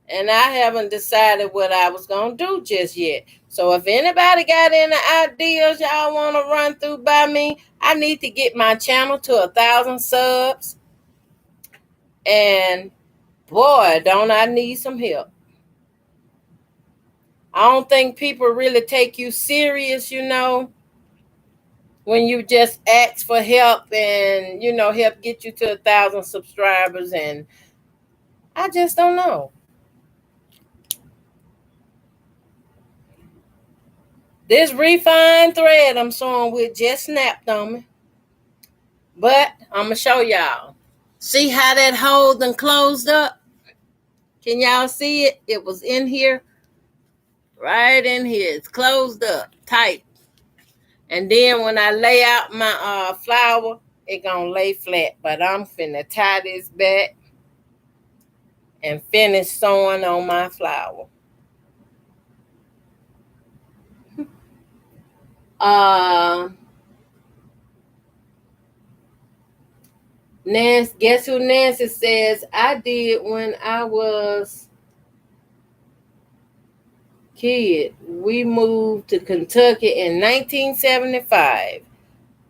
And I haven't decided what I was going to do just yet. So if anybody got any ideas y'all want to run through by me, I need to get my channel to 1,000 subs. And boy, don't I need some help. I don't think people really take you serious, when you just ask for help and, help get you to 1,000 subscribers. And I just don't know. This refined thread I'm sewing with just snapped on me. But I'm going to show y'all. See how that hole done closed up? Can y'all see it? It was in here. Right in here. It's closed up tight. And then when I lay out my flower, it gonna lay flat. But I'm finna tie this back and finish sewing on my flower. Nancy, guess who Nancy says I did when I was kid? We moved to Kentucky in 1975.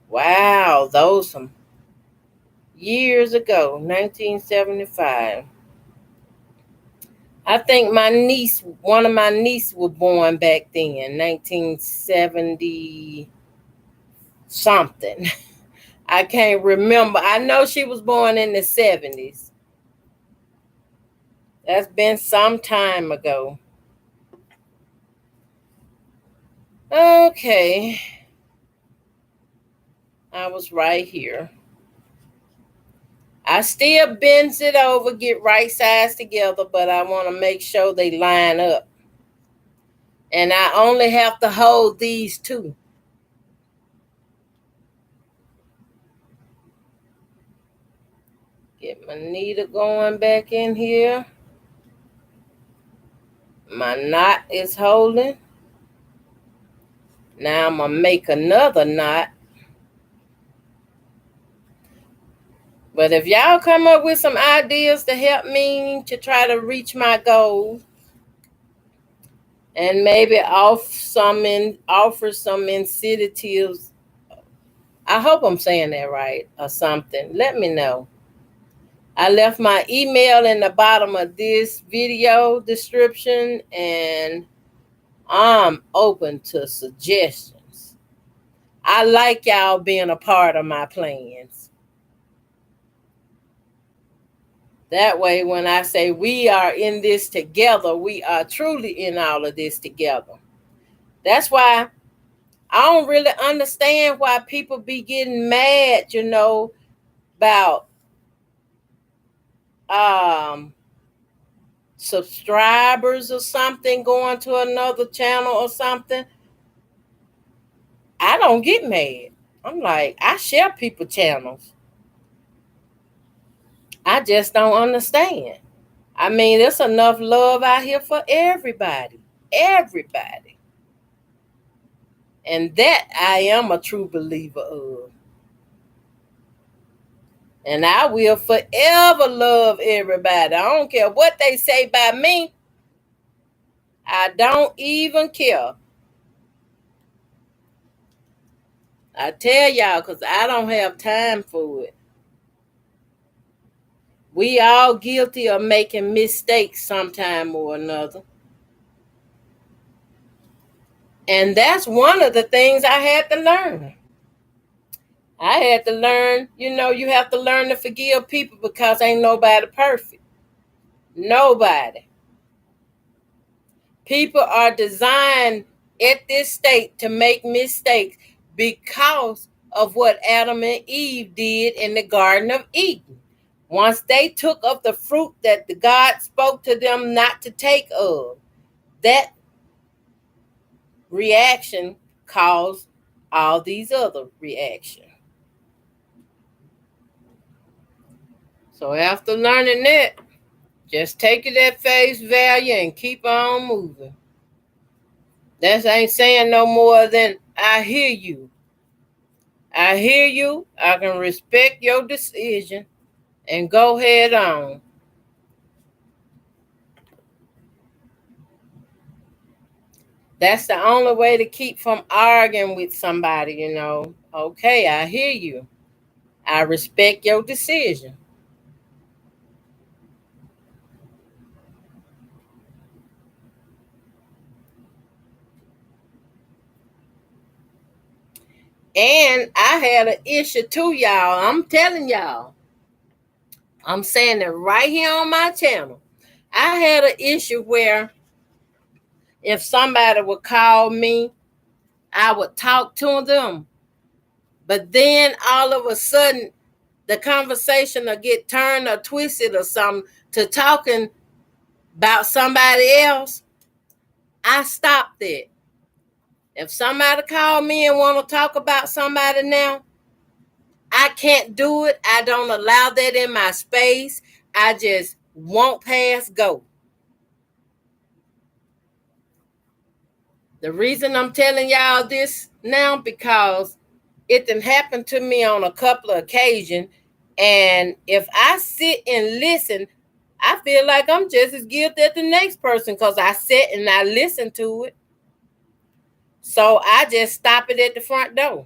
Wow, those some years ago, 1975. I think one of my nieces was born back then, 1970 something. I can't remember. I know she was born in the 70s. That's been some time ago. Okay. I was right here. I still bends it over, get right sides together, but I want to make sure they line up. And I only have to hold these two. Get my needle going back in here. My knot is holding. Now I'm going to make another knot. But if y'all come up with some ideas to help me to try to reach my goal, and maybe offer some incentives, I hope I'm saying that right or something, let me know. I left my email in the bottom of this video description, and I'm open to suggestions. I like y'all being a part of my plans. That way, when I say we are in this together, we are truly in all of this together. That's why I don't really understand why people be getting mad, about subscribers or something going to another channel or something. I don't get mad. I'm like, I share people channels. I just don't understand. I mean, there's enough love out here for everybody. Everybody. And that I am a true believer of. And I will forever love everybody. I don't care what they say about me. I don't even care. I tell y'all, because I don't have time for it. We all guilty of making mistakes sometime or another. And that's one of the things I had to learn. I had to learn, you have to learn to forgive people because ain't nobody perfect. Nobody. People are designed at this state to make mistakes because of what Adam and Eve did in the Garden of Eden. Once they took of the fruit that the God spoke to them not to take of, that reaction caused all these other reactions. So after learning that, just take it at face value and keep on moving. That ain't saying no more than I hear you. I hear you. I can respect your decision and go head on. That's the only way to keep from arguing with somebody, Okay, I hear you. I respect your decision. And I had an issue too, y'all. I'm telling y'all. I'm saying it right here on my channel. I had an issue where if somebody would call me, I would talk to them. But then all of a sudden, the conversation will get turned or twisted or something to talking about somebody else. I stopped it. If somebody call me and want to talk about somebody now, I can't do it. I don't allow that in my space. I just won't pass go. The reason I'm telling y'all this now, because it done happened to me on a couple of occasions. And if I sit and listen, I feel like I'm just as guilty as the next person because I sit and I listen to it. So I just stop it at the front door.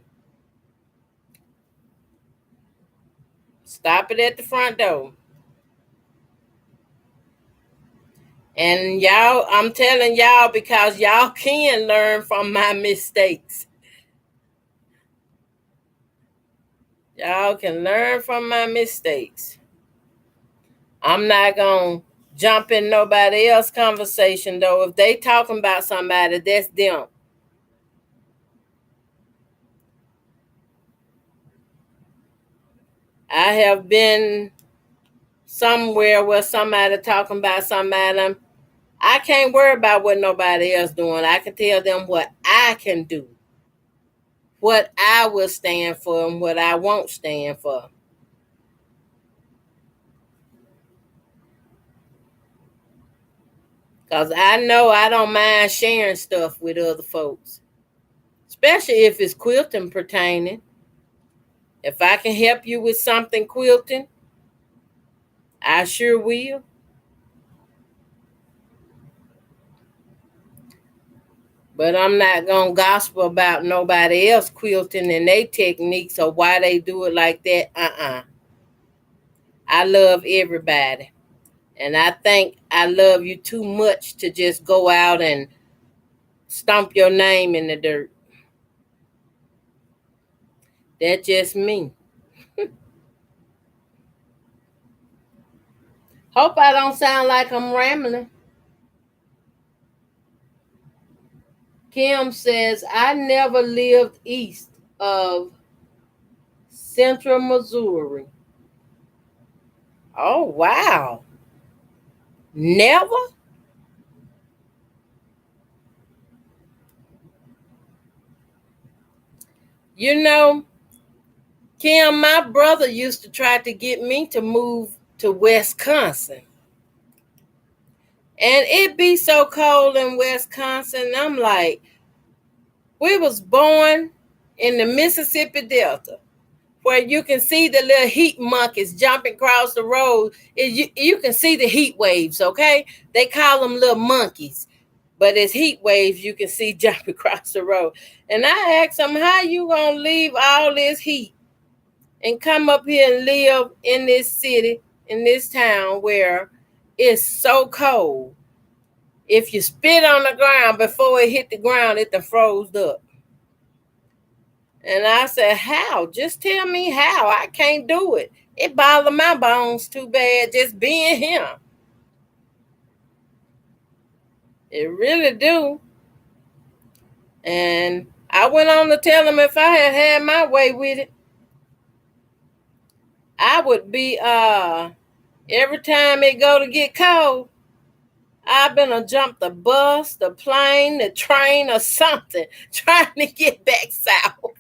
Stop it at the front door. And y'all, I'm telling y'all because y'all can learn from my mistakes. Y'all can learn from my mistakes. I'm not going to jump in nobody else's conversation, though. If they talking about somebody, that's them. I have been somewhere where somebody talking about somebody. I can't worry about what nobody else doing. I can tell them what I can do, what I will stand for, and what I won't stand for. Because I know I don't mind sharing stuff with other folks, especially if it's quilting pertaining. If I can help you with something quilting, I sure will. But I'm not going to gossip about nobody else quilting and their techniques or why they do it like that. I love everybody. And I think I love you too much to just go out and stomp your name in the dirt. That's just me. Hope I don't sound like I'm rambling. Kim says, I never lived east of Central Missouri. Oh, wow. Never? You know, Kim, my brother used to try to get me to move to Wisconsin. And it be so cold in Wisconsin. I'm like, we was born in the Mississippi Delta, where you can see the little heat monkeys jumping across the road. You can see the heat waves, okay? They call them little monkeys, but it's heat waves you can see jumping across the road. And I asked them, how you gonna leave all this heat and come up here and live in this city, in this town where it's so cold? If you spit on the ground before it hit the ground, it done froze up. And I said, how? Just tell me how. I can't do it. It bothered my bones too bad just being here. It really do. And I went on to tell him if I had had my way with it, I would be, every time it go to get cold, I've been to jump the bus, the plane, the train, or something, trying to get back south.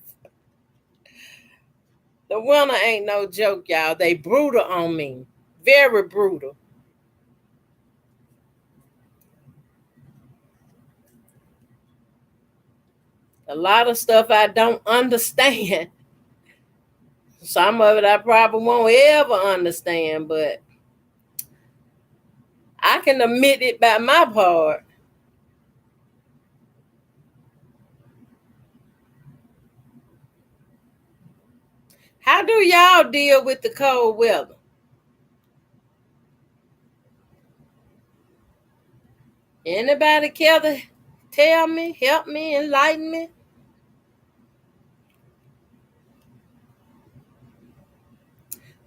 The winter ain't no joke, y'all. They brutal on me. Very brutal. A lot of stuff I don't understand. Some of it I probably won't ever understand, but I can admit it by my part. How do y'all deal with the cold weather? Anybody care to tell me, help me, enlighten me?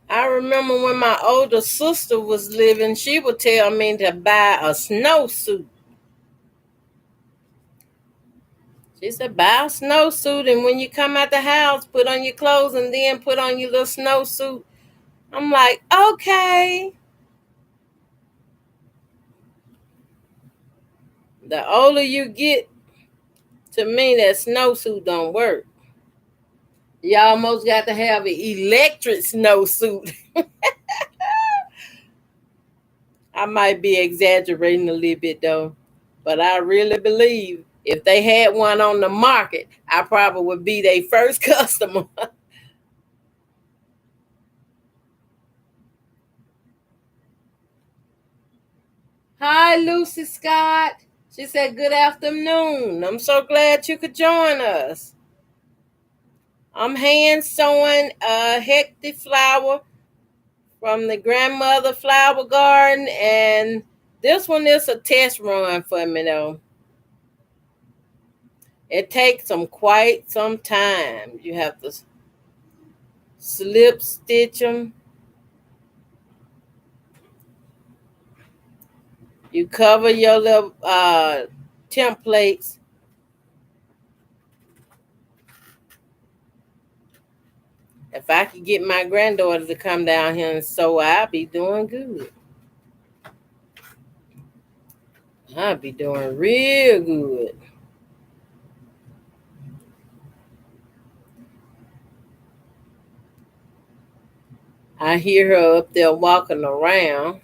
I remember when my older sister was living, she would tell me to buy a snowsuit. She said, buy a snowsuit, and when you come out the house, put on your clothes and then put on your little snowsuit. I'm like, okay. The older you get, to me, that snowsuit don't work. You almost got to have an electric snowsuit. I might be exaggerating a little bit though, but I really believe if they had one on the market, I probably would be their first customer. Hi, Lucy Scott. She said, good afternoon. I'm so glad you could join us. I'm hand sewing a hectic flower from the grandmother flower garden, and this one is a test run for me though. It takes quite some time. You have to slip stitch them. You cover your little templates. If I could get my granddaughter to come down here and sew, I'd be doing good. I'd be doing real good. I hear her up there walking around.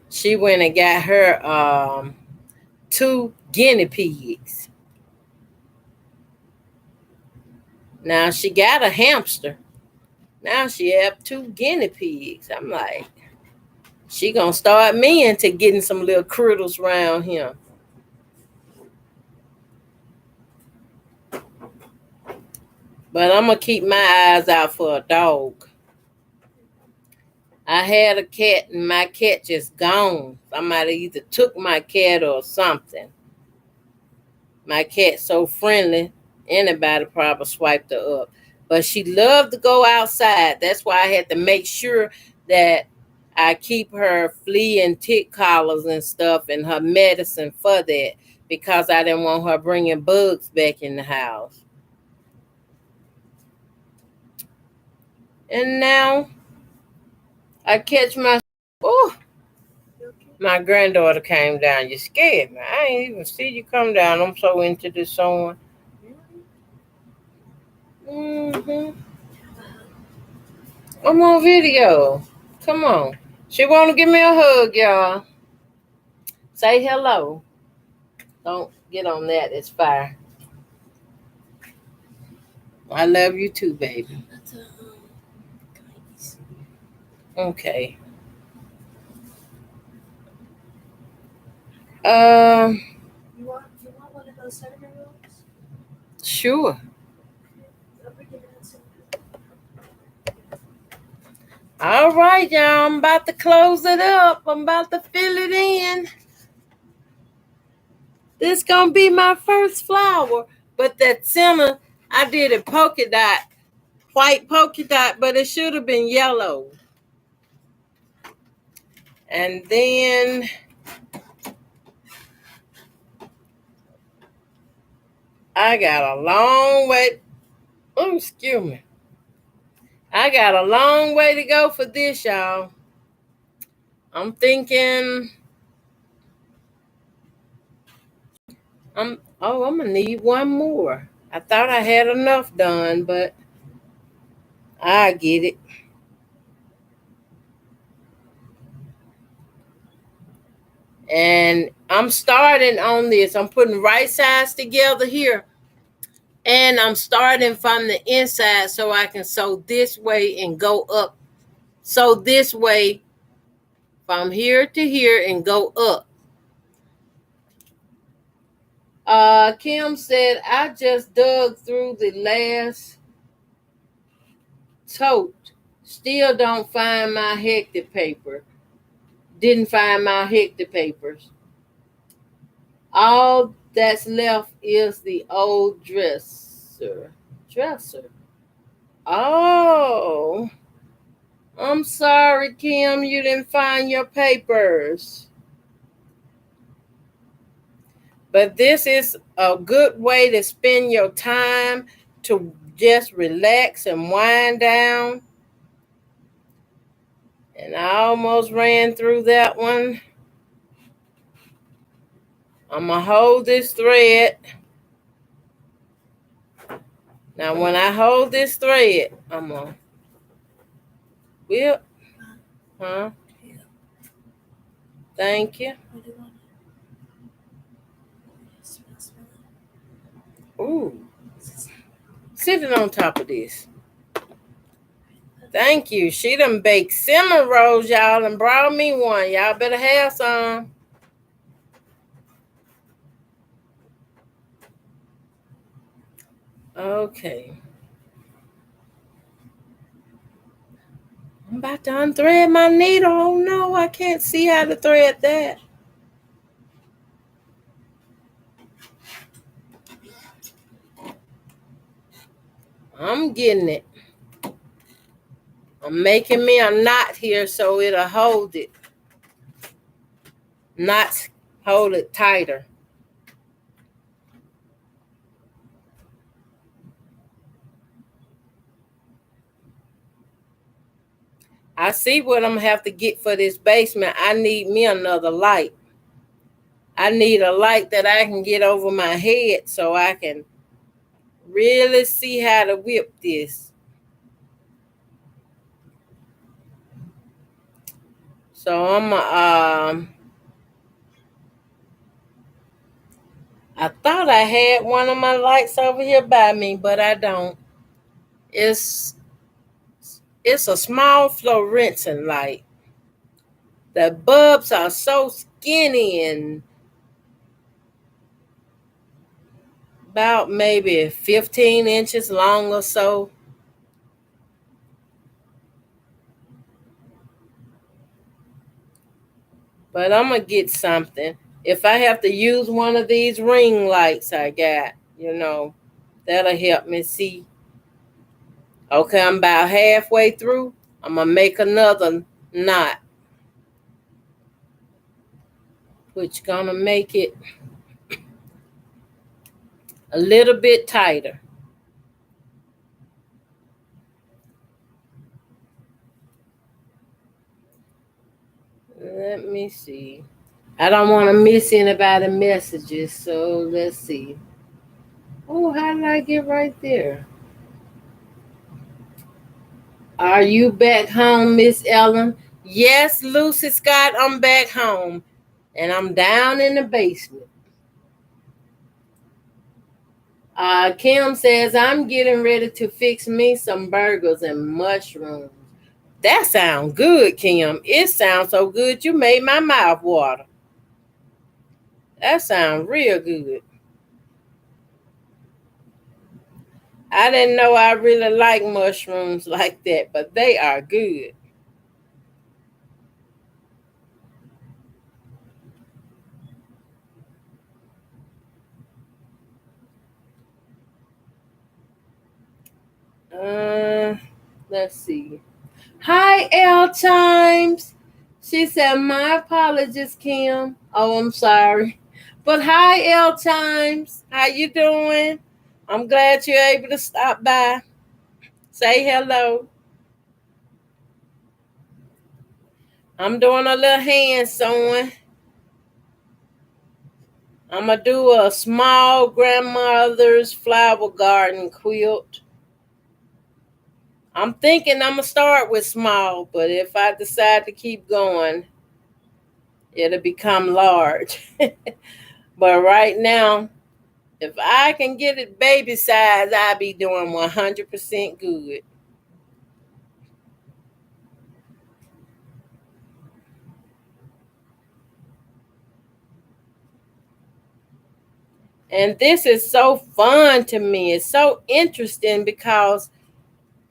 She went and got her 2 guinea pigs. Now she got a hamster. Now she have 2 guinea pigs. I'm like, she gonna start me into getting some little critters around here. But I'm gonna keep my eyes out for a dog. I had a cat and my cat just gone. Somebody either took my cat or something. My cat's so friendly, anybody probably swiped her up. But she loved to go outside. That's why I had to make sure that I keep her flea and tick collars and stuff and her medicine for that, because I didn't want her bringing bugs back in the house. And now I catch my, oh, my granddaughter came down. You scared me. I ain't even see you come down. I'm so into this sewing. I'm on video. Come on. She want to give me a hug, y'all. Say hello. Don't get on that. It's fire. I love you too, baby. Okay. You want one of those cinnamon rolls? Sure. All right, y'all. I'm about to close it up. I'm about to fill it in. This gonna be my first flower, but that center, I did a polka dot, white polka dot, but it should have been yellow. And then I got a long way. Oh, excuse me. I got a long way to go for this, y'all. I'm thinking I'm gonna need one more. I thought I had enough done, but I get it. And I'm starting on this. I'm putting right sides together here. And I'm starting from the inside so I can sew this way and go up. Sew this way from here to here and go up. Kim said, I just dug through the last tote. Still don't find my hector paper. Didn't find my hector papers. All that's left is the old dresser. Dresser. Oh, I'm sorry, Kim, you didn't find your papers. But this is a good way to spend your time, to just relax and wind down. And I almost ran through that one. I'm going to hold this thread. Now, when I hold this thread, I'm going to whip. Huh? Thank you. Ooh. Sitting on top of this. Thank you. She done baked cinnamon rolls, y'all, and brought me one. Y'all better have some. Okay. I'm about to unthread my needle. Oh no, I can't see how to thread that. I'm getting it. I'm making me a knot here so it'll hold it. Knots hold it tighter. I see what I'm gonna have to get for this basement. I need me another light. I need a light that I can get over my head so I can really see how to whip this. So I thought I had one of my lights over here by me, but I don't. It's it's a small fluorescent light. The bulbs are so skinny and about maybe 15 inches long or so. But I'm going to get something. If I have to use one of these ring lights I got, that'll help me see. Okay, I'm about halfway through. I'm going to make another knot, which going to make it a little bit tighter. Let me see. I don't want to miss anybody's messages, so let's see. Oh, how did I get right there? Are you back home, Miss Ellen? Yes, Lucy Scott, I'm back home. And I'm down in the basement. Kim says, I'm getting ready to fix me some burgers and mushrooms. That sounds good, Kim. It sounds so good you made my mouth water. That sounds real good. I didn't know I really like mushrooms like that, but they are good. Uh, let's see. Hi, L Times. She said, my apologies, Kim. Oh, I'm sorry. But hi, L Times. How you doing? I'm glad you're able to stop by. Say hello. I'm doing a little hand sewing. I'm going to do a small grandmother's flower garden quilt. I'm thinking I'm going to start with small, but if I decide to keep going, it'll become large. But right now, if I can get it baby size, I'll be doing 100% good. And this is so fun to me. It's so interesting because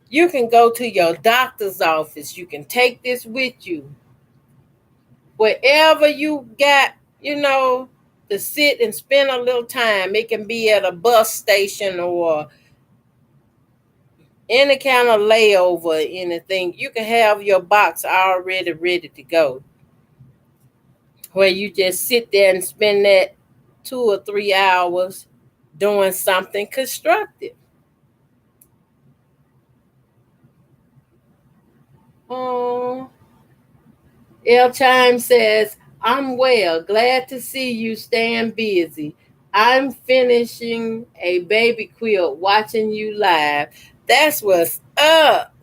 you can go to your doctor's office. You can take this with you. Wherever you got, to sit and spend a little time. It can be at a bus station or any kind of layover, anything. You can have your box already ready to go. Where you just sit there and spend that 2 or 3 hours doing something constructive. Oh, El Chime says, I'm well. Glad to see you staying busy. I'm finishing a baby quilt, watching you live. That's what's up.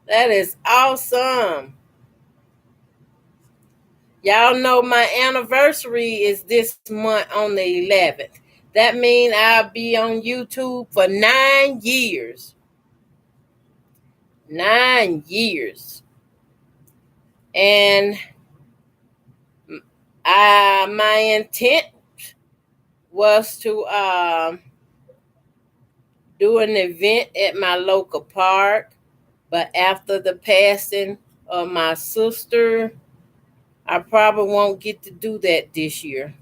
That is awesome. Y'all know my anniversary is this month on the 11th. That means I'll be on YouTube for 9 years. 9 years. And my intent was to do an event at my local park, But after the passing of my sister, I probably won't get to do that this year.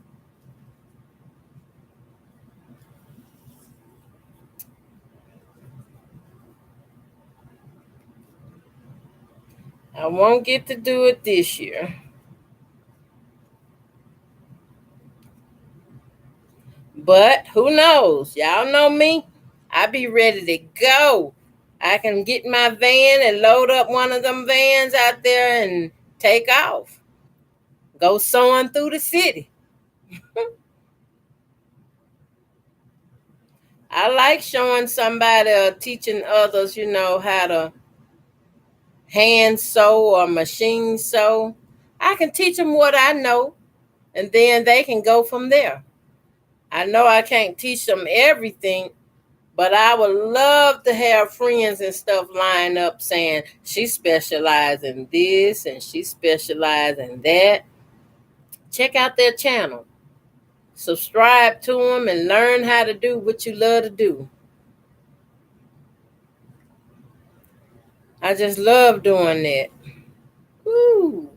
I won't get to do it this year. But who knows? Y'all know me. I be ready to go. I can get my van and load up one of them vans out there and take off. Go sewing through the city. I like showing somebody or teaching others, how to hand sew or machine sew. I can teach them what I know, and then they can go from there. I know I can't teach them everything, but I would love to have friends and stuff line up saying she specializes in this and she specializes in that. Check out their channel. Subscribe to them and learn how to do what you love to do. I just love doing that. Woo.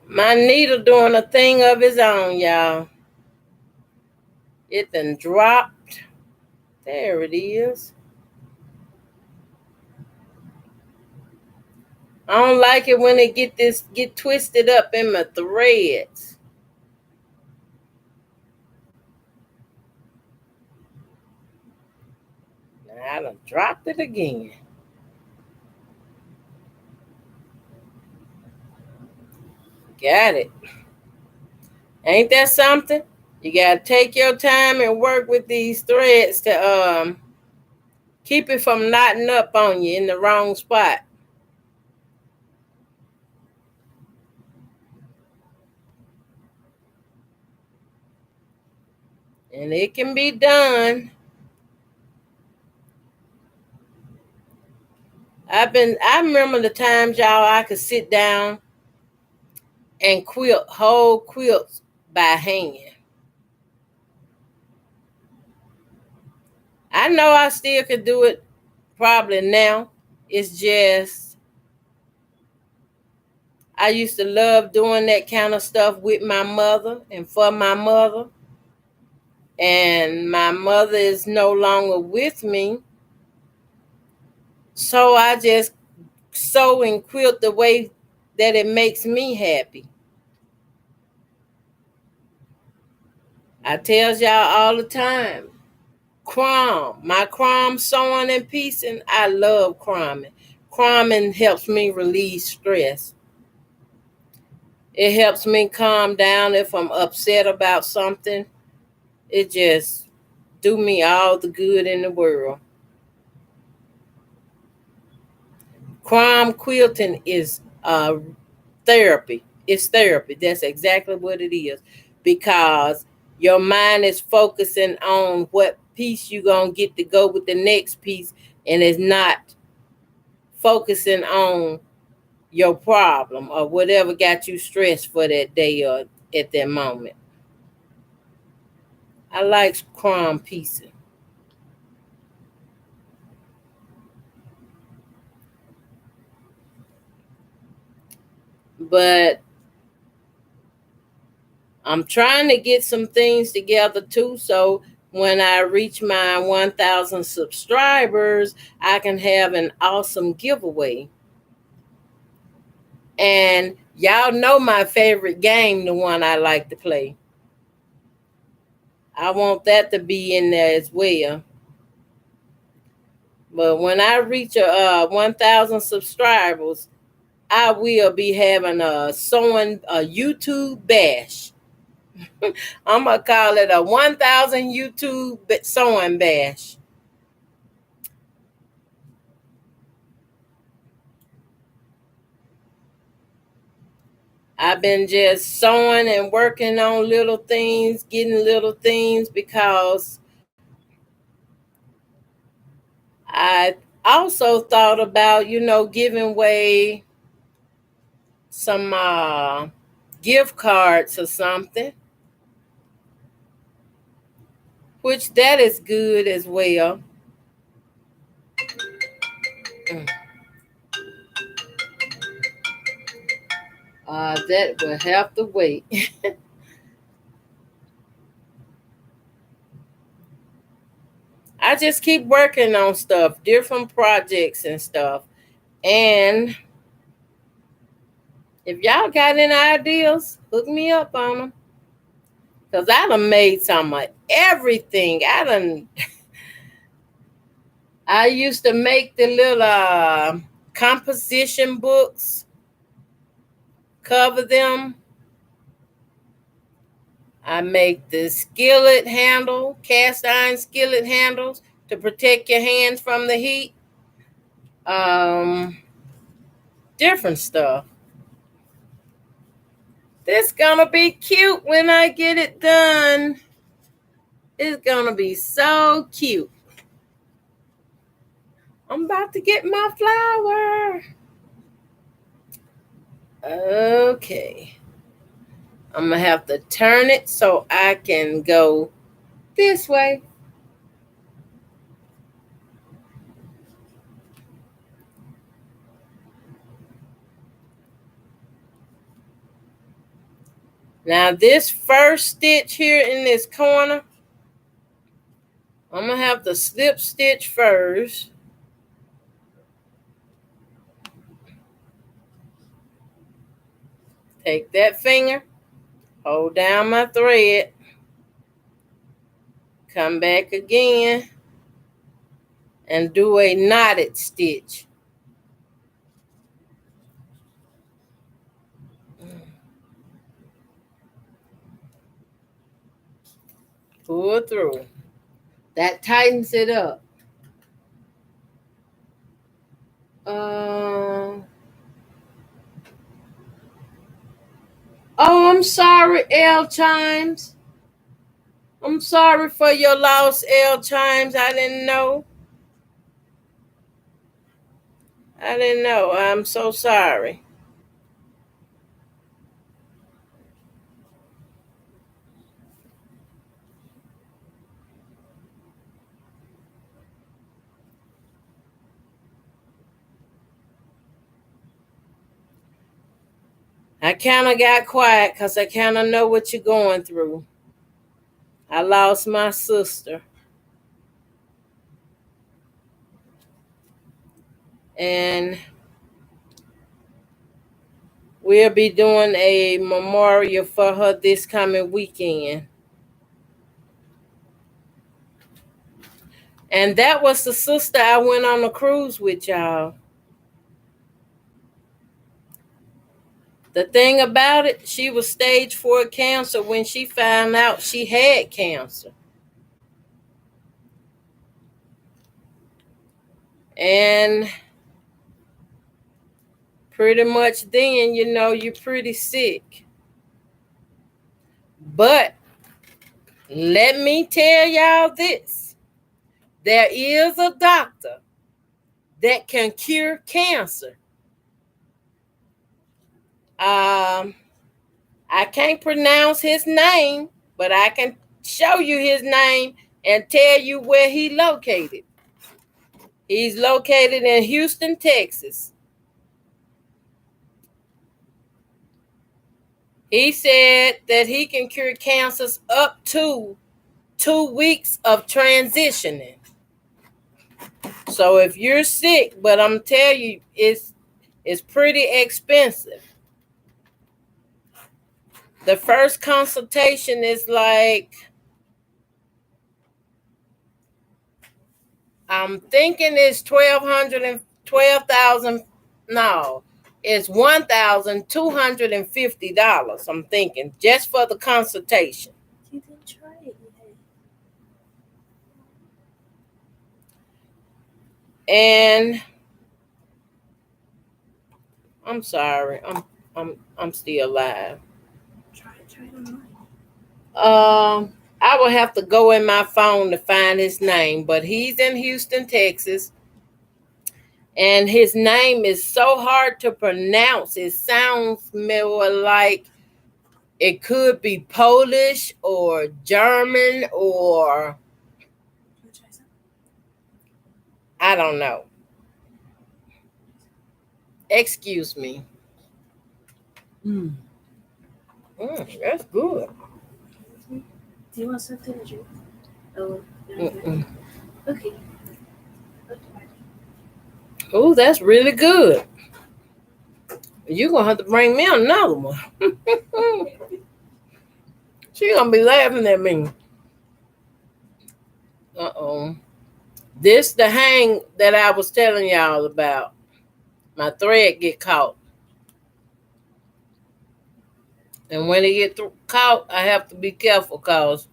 My needle doing a thing of its own, y'all. It done dropped. There it is. I don't like it when it get twisted up in my threads. I done dropped it again. Got it. Ain't that something? You gotta take your time and work with these threads to keep it from knotting up on you in the wrong spot. And it can be done. I remember the times, y'all, I could sit down and quilt whole quilts by hand. I know I still could do it probably now. It's just I used to love doing that kind of stuff with my mother and for my mother. And my mother is no longer with me. So I just sew and quilt the way that it makes me happy. I tells y'all all the time, my crom sewing and piecing, I love cramming. Cramming helps me release stress. It helps me calm down if I'm upset about something. It just do me all the good in the world. Crom quilting is therapy. It's therapy. That's exactly what it is. Because your mind is focusing on what piece you're going to get to go with the next piece, and it's not focusing on your problem or whatever got you stressed for that day or at that moment. I like crom piecing. But I'm trying to get some things together too, so when I reach my 1,000 subscribers, I can have an awesome giveaway. And y'all know my favorite game, the one I like to play. I want that to be in there as well. But when I reach 1,000 subscribers, I will be having a YouTube bash. I'm gonna call it a 1,000 YouTube sewing bash. I've been just sewing and working on little things, getting little things, because I also thought about, giving away some gift cards or something, which that is good as well. That will have to wait. I just keep working on stuff, different projects and stuff. And if y'all got any ideas, hook me up on them. Cause I done made some of everything. I used to make the little composition books, cover them. I make the skillet handle, cast iron skillet handles to protect your hands from the heat. Um, Different stuff. This gonna be cute when I get it done. It's gonna be so cute. I'm about to get my flower. Okay. I'm gonna have to turn it so I can go this way. Now this first stitch here in this corner, I'm gonna have to slip stitch first. Take that finger, hold down my thread, come back again, and do a knotted stitch. Pull through. That tightens it up. Oh, I'm sorry, L Chimes. I'm sorry for your loss, L Chimes. I didn't know. I'm so sorry. I kind of got quiet because I kind of know what you're going through. I lost my sister. And we'll be doing a memorial for her this coming weekend. And that was the sister I went on a cruise with, y'all. The thing about it, she was stage 4 cancer when she found out she had cancer. And pretty much then, you're pretty sick. But let me tell y'all this. There is a doctor that can cure cancer. I can't pronounce his name, but I can show you his name and tell you where he located. He's located in Houston, Texas. He said that he can cure cancers up to 2 weeks of transitioning. So if you're sick, but I'm telling you, it's pretty expensive. The first consultation is like, I'm thinking it's 12,000. No, it's $1,250. I'm thinking just for the consultation. You didn't try it yet. And I'm sorry, I'm still alive. Try it online. I will have to go in my phone to find his name, but he's in Houston, Texas. And his name is so hard to pronounce. It sounds more like it could be Polish or German or I don't know. Excuse me. That's good. Do you want something to drink? Oh, no, Mm-mm. okay. Oh, that's really good. You're going to have to bring me another one. She going to be laughing at me. Uh-oh. This the hang that I was telling y'all about. My thread get caught. And when it get caught, I have to be careful because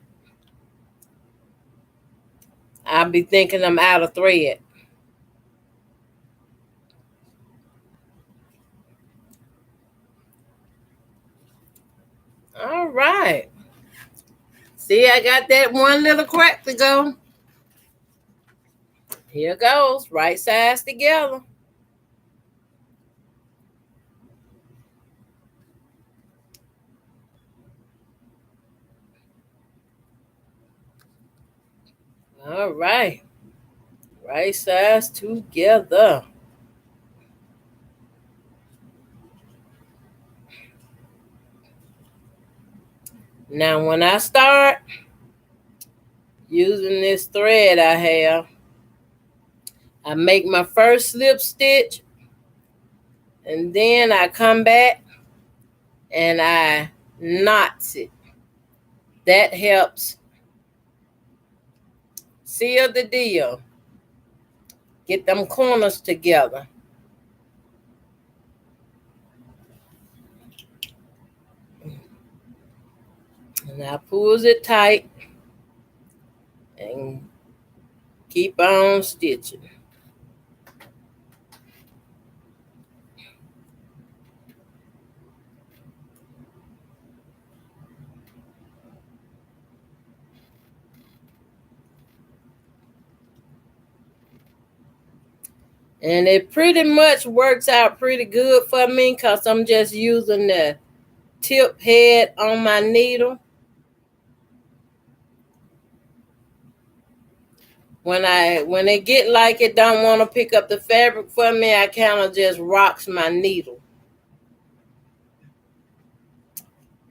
I'll be thinking I'm out of thread. All right. See, I got that one little crack to go. Here goes. Right sides together. All right. Right sides together. Now, when I start using this thread I have, I make my first slip stitch, and then I come back and I knots it. That helps seal the deal. Get them corners together. And I pulls it tight and keep on stitching. And it pretty much works out pretty good for me because I'm just using the tip head on my needle. When it get like it don't want to pick up the fabric for me, I kind of just rocks my needle.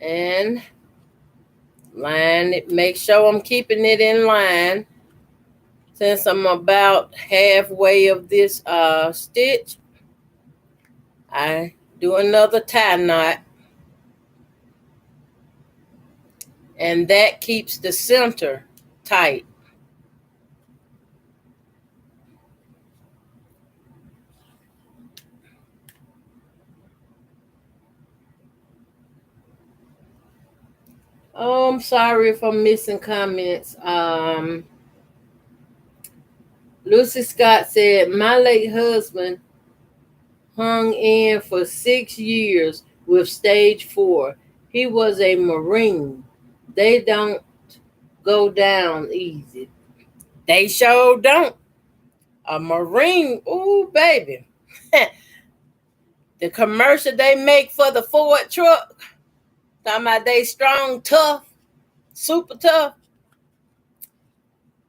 And line it, make sure I'm keeping it in line. Since I'm about halfway of this stitch, I do another tie knot, and that keeps the center tight. Oh, I'm sorry if I'm missing comments. Lucy Scott said, my late husband hung in for 6 years with stage 4. He was a Marine. They don't go down easy. They sure don't. A Marine, ooh, baby. The commercial they make for the Ford truck, talking about they strong, tough, super tough.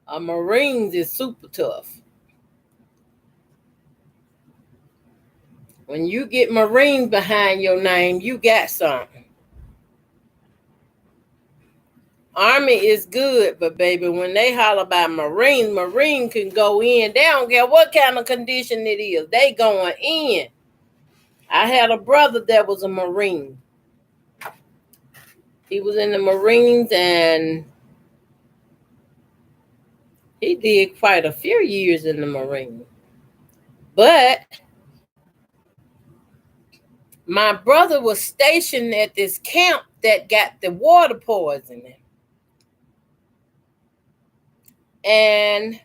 A Marines is super tough. When you get Marines behind your name, you got something. Army is good, but baby, when they holler about Marine can go in. They don't care what kind of condition it is. They going in. I had a brother that was a Marine. He was in the Marines and he did quite a few years in the Marines. But my brother was stationed at this camp that got the water poisoning. And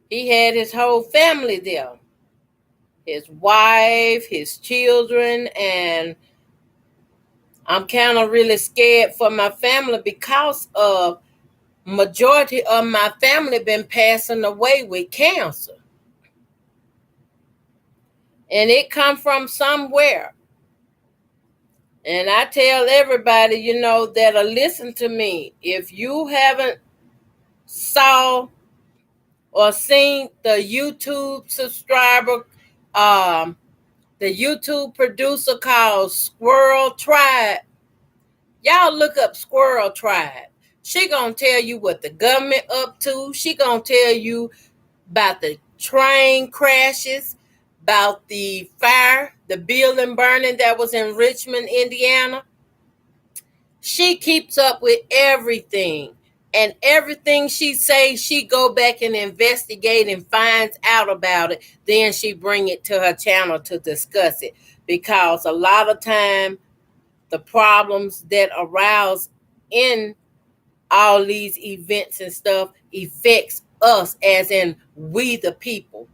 he had his whole family there. His wife, his children, and I'm kind of really scared for my family because of majority of my family been passing away with cancer. And it come from somewhere. And I tell everybody, that'll listen to me, if you haven't saw or seen the YouTube subscriber the YouTube producer called Squirrel Tribe. Y'all look up Squirrel Tribe. She gonna tell you what the government up to. She gonna tell you about the train crashes, about the fire, the building burning that was in Richmond, Indiana. She keeps up with everything. And everything she says, she go back and investigate and finds out about it. Then she bring it to her channel to discuss it. Because a lot of time, the problems that arouse in all these events and stuff affects us, as in we the people.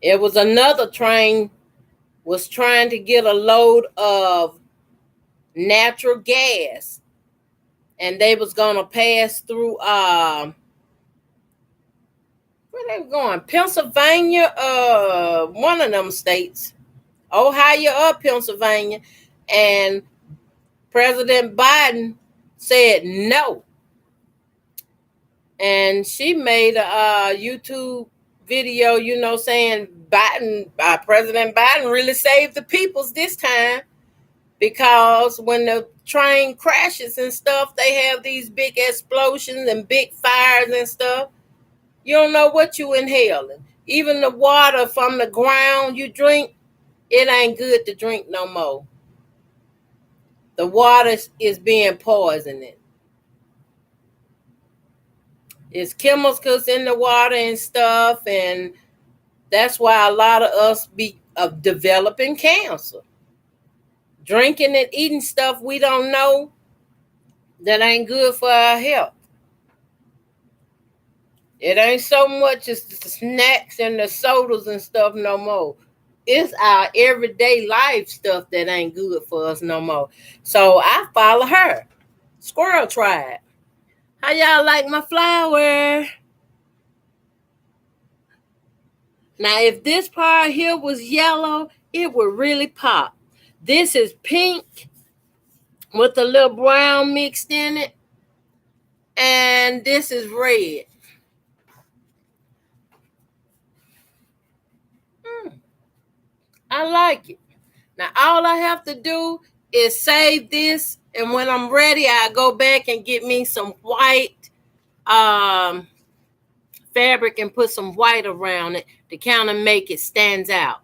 It was another train was trying to get a load of natural gas, and they was gonna pass through where they were going, Pennsylvania, one of them states, Ohio or Pennsylvania, and President Biden said no. And she made a YouTube video, saying President Biden really saved the peoples this time, because when the train crashes and stuff, they have these big explosions and big fires and stuff. You don't know what you inhaling. Even the water from the ground you drink, it ain't good to drink no more. The water is being poisoned. It's chemicals in the water and stuff, and that's why a lot of us be developing cancer. Drinking and eating stuff we don't know that ain't good for our health. It ain't so much as the snacks and the sodas and stuff no more. It's our everyday life stuff that ain't good for us no more. So I follow her. Squirrel Tribe. How y'all like my flower? Now, if this part here was yellow, it would really pop. This is pink with a little brown mixed in it. And this is red. I like it. Now, all I have to do is save this. And when I'm ready, I go back and get me some white fabric and put some white around it to kind of make it stands out.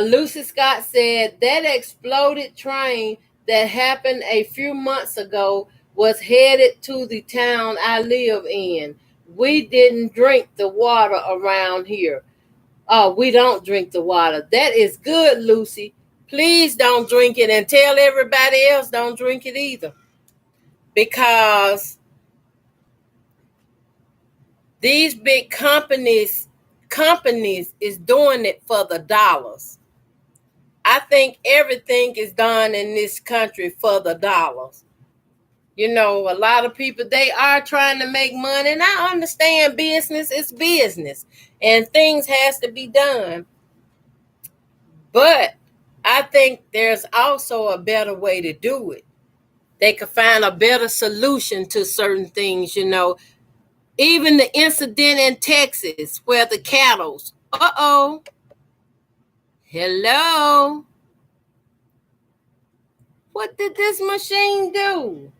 Lucy Scott said that exploded train that happened a few months ago was headed to the town I live in. We didn't drink the water around here. Oh, we don't drink the water. That is good, Lucy. Please don't drink it, and tell everybody else don't drink it either. Because these big companies is doing it for the dollars. I think everything is done in this country for the dollars. A lot of people, they are trying to make money, and I understand business is business and things has to be done. But I think there's also a better way to do it. They could find a better solution to certain things, Even the incident in Texas where the cattle's, hello. What did this machine do?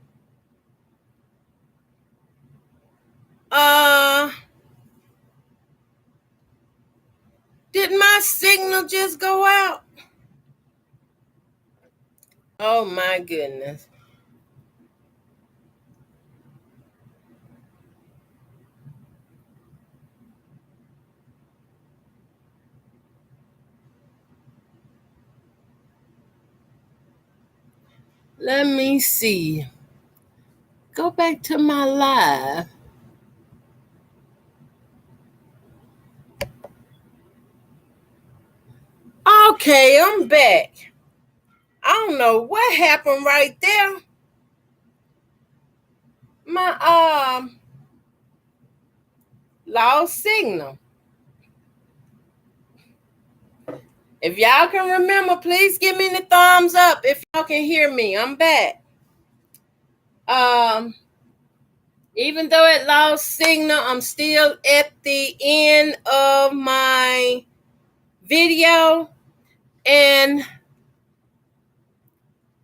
Did my signal just go out? Oh my goodness. Let me see. Go back to my live. Okay, I'm back. I don't know what happened right there. My lost signal. If y'all can remember, please give me the thumbs up if y'all can hear me. I'm back. Um, Even though it lost signal, I'm still at the end of my video, and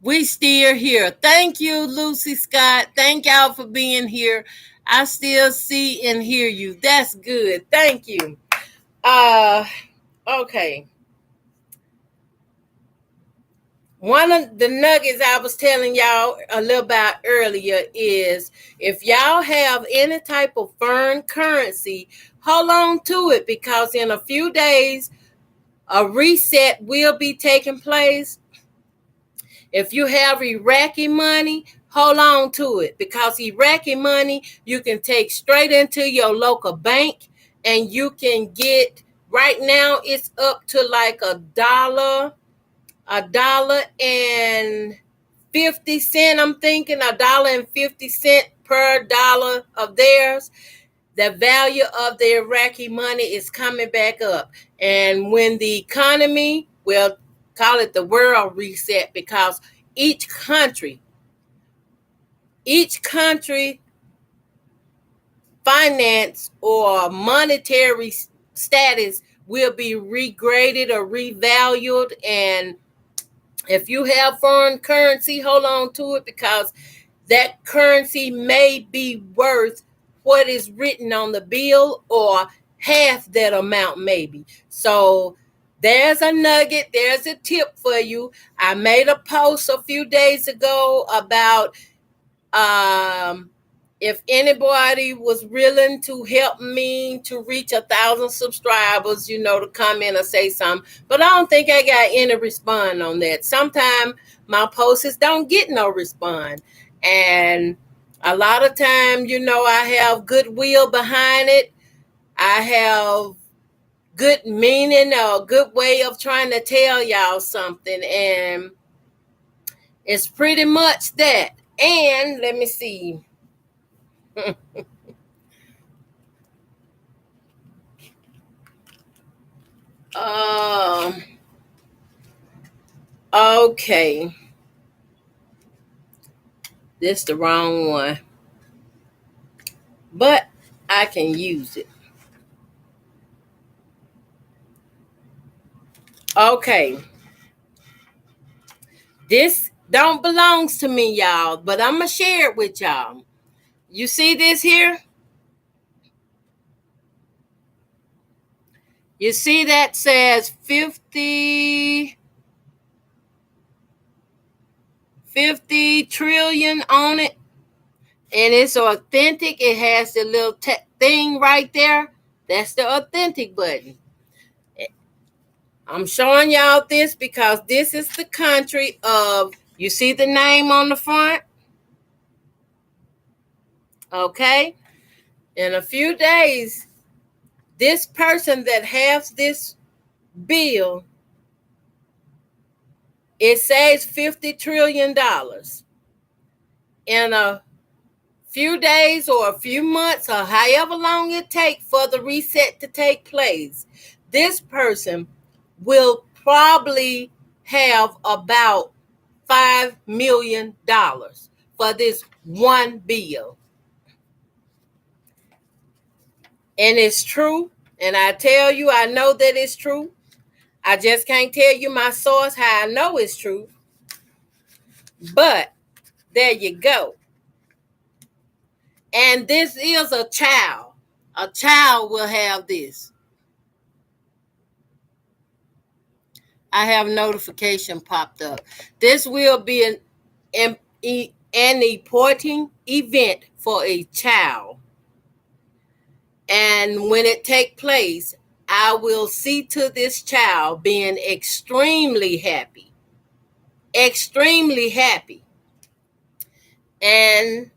we still here. Thank you, Lucy Scott. Thank y'all for being here. I still see and hear you. That's good. Thank you. Okay. One of the nuggets I was telling y'all a little about earlier is if y'all have any type of foreign currency, hold on to it, because in a few days, a reset will be taking place. If you have Iraqi money, hold on to it, because Iraqi money you can take straight into your local bank, and you can get, right now it's up to like $1.50. I'm thinking $1.50 per dollar of theirs. The value of the Iraqi money is coming back up. And when the economy, well, call it the world reset, because each country finance or monetary status will be regraded or revalued. And if you have foreign currency, hold on to it, because that currency may be worth what is written on the bill, or half that amount maybe. So there's a nugget, there's a tip for you. I made a post a few days ago about if anybody was willing to help me to reach 1,000 subscribers, to come in or say something. But I don't think I got any response on that. Sometimes my posts don't get no response. And a lot of time, I have goodwill behind it. I have good meaning or good way of trying to tell y'all something. And it's pretty much that. And let me see. Okay. This the wrong one. But I can use it. Okay. This don't belongs to me, y'all, but I'm going to share it with y'all. You see this here? You see that says 50 trillion on it? And it's authentic. It has the little thing right there. That's the authentic button. I'm showing y'all this because this is the country of, you see the name on the front? Okay. In a few days, this person that has this bill, it says $50 trillion. In a few days or a few months or however long it takes for the reset to take place, this person will probably have about $5 million for this one bill. And it's true. And I tell you, I know that it's true. I just can't tell you my source how I know it's true. But there you go. And this is a child. A child will have this. I have notification popped up. This will be an important event for a child. And when it takes place, I will see to this child being extremely happy. Extremely happy. And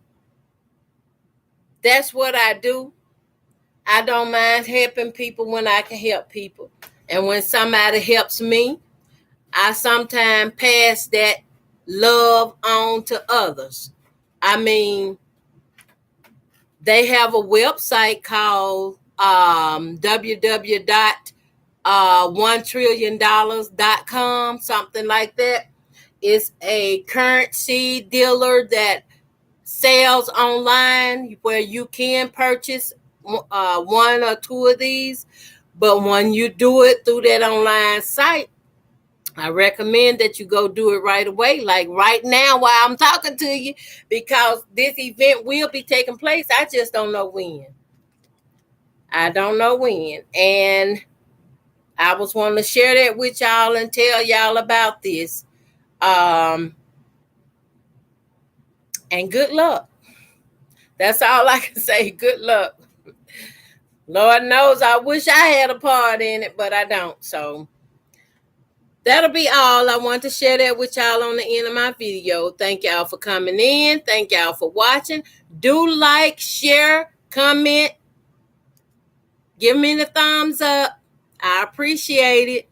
that's what I do. I don't mind helping people when I can help people. And when somebody helps me, I sometimes pass that love on to others. I mean, they have a website called www.1trillion.com, something like that. It's a currency dealer that sales online where you can purchase one or two of these. But when you do it through that online site, I recommend that you go do it right away, like right now while I'm talking to you, because this event will be taking place. I just don't know when. I don't know when. And I was wanting to share that with y'all and tell y'all about this. And good luck. That's all I can say. Good luck. Lord knows I wish I had a part in it, but I don't. So that'll be all. I want to share that with y'all on the end of my video. Thank y'all for coming in. Thank y'all for watching. Do like, share, comment. Give me the thumbs up. I appreciate it.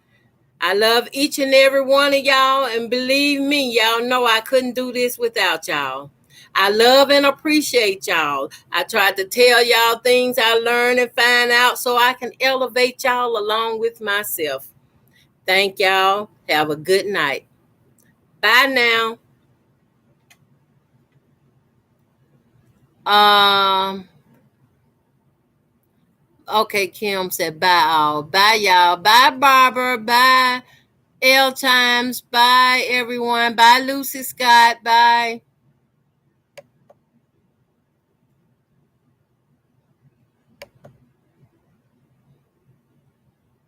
I love each and every one of y'all. And believe me, y'all know I couldn't do this without y'all. I love and appreciate y'all. I tried to tell y'all things I learned and find out so I can elevate y'all along with myself. Thank y'all. Have a good night. Bye now. Okay, Kim said bye all. Bye y'all. Bye Barbara. Bye L Times. Bye everyone. Bye Lucy Scott. Bye.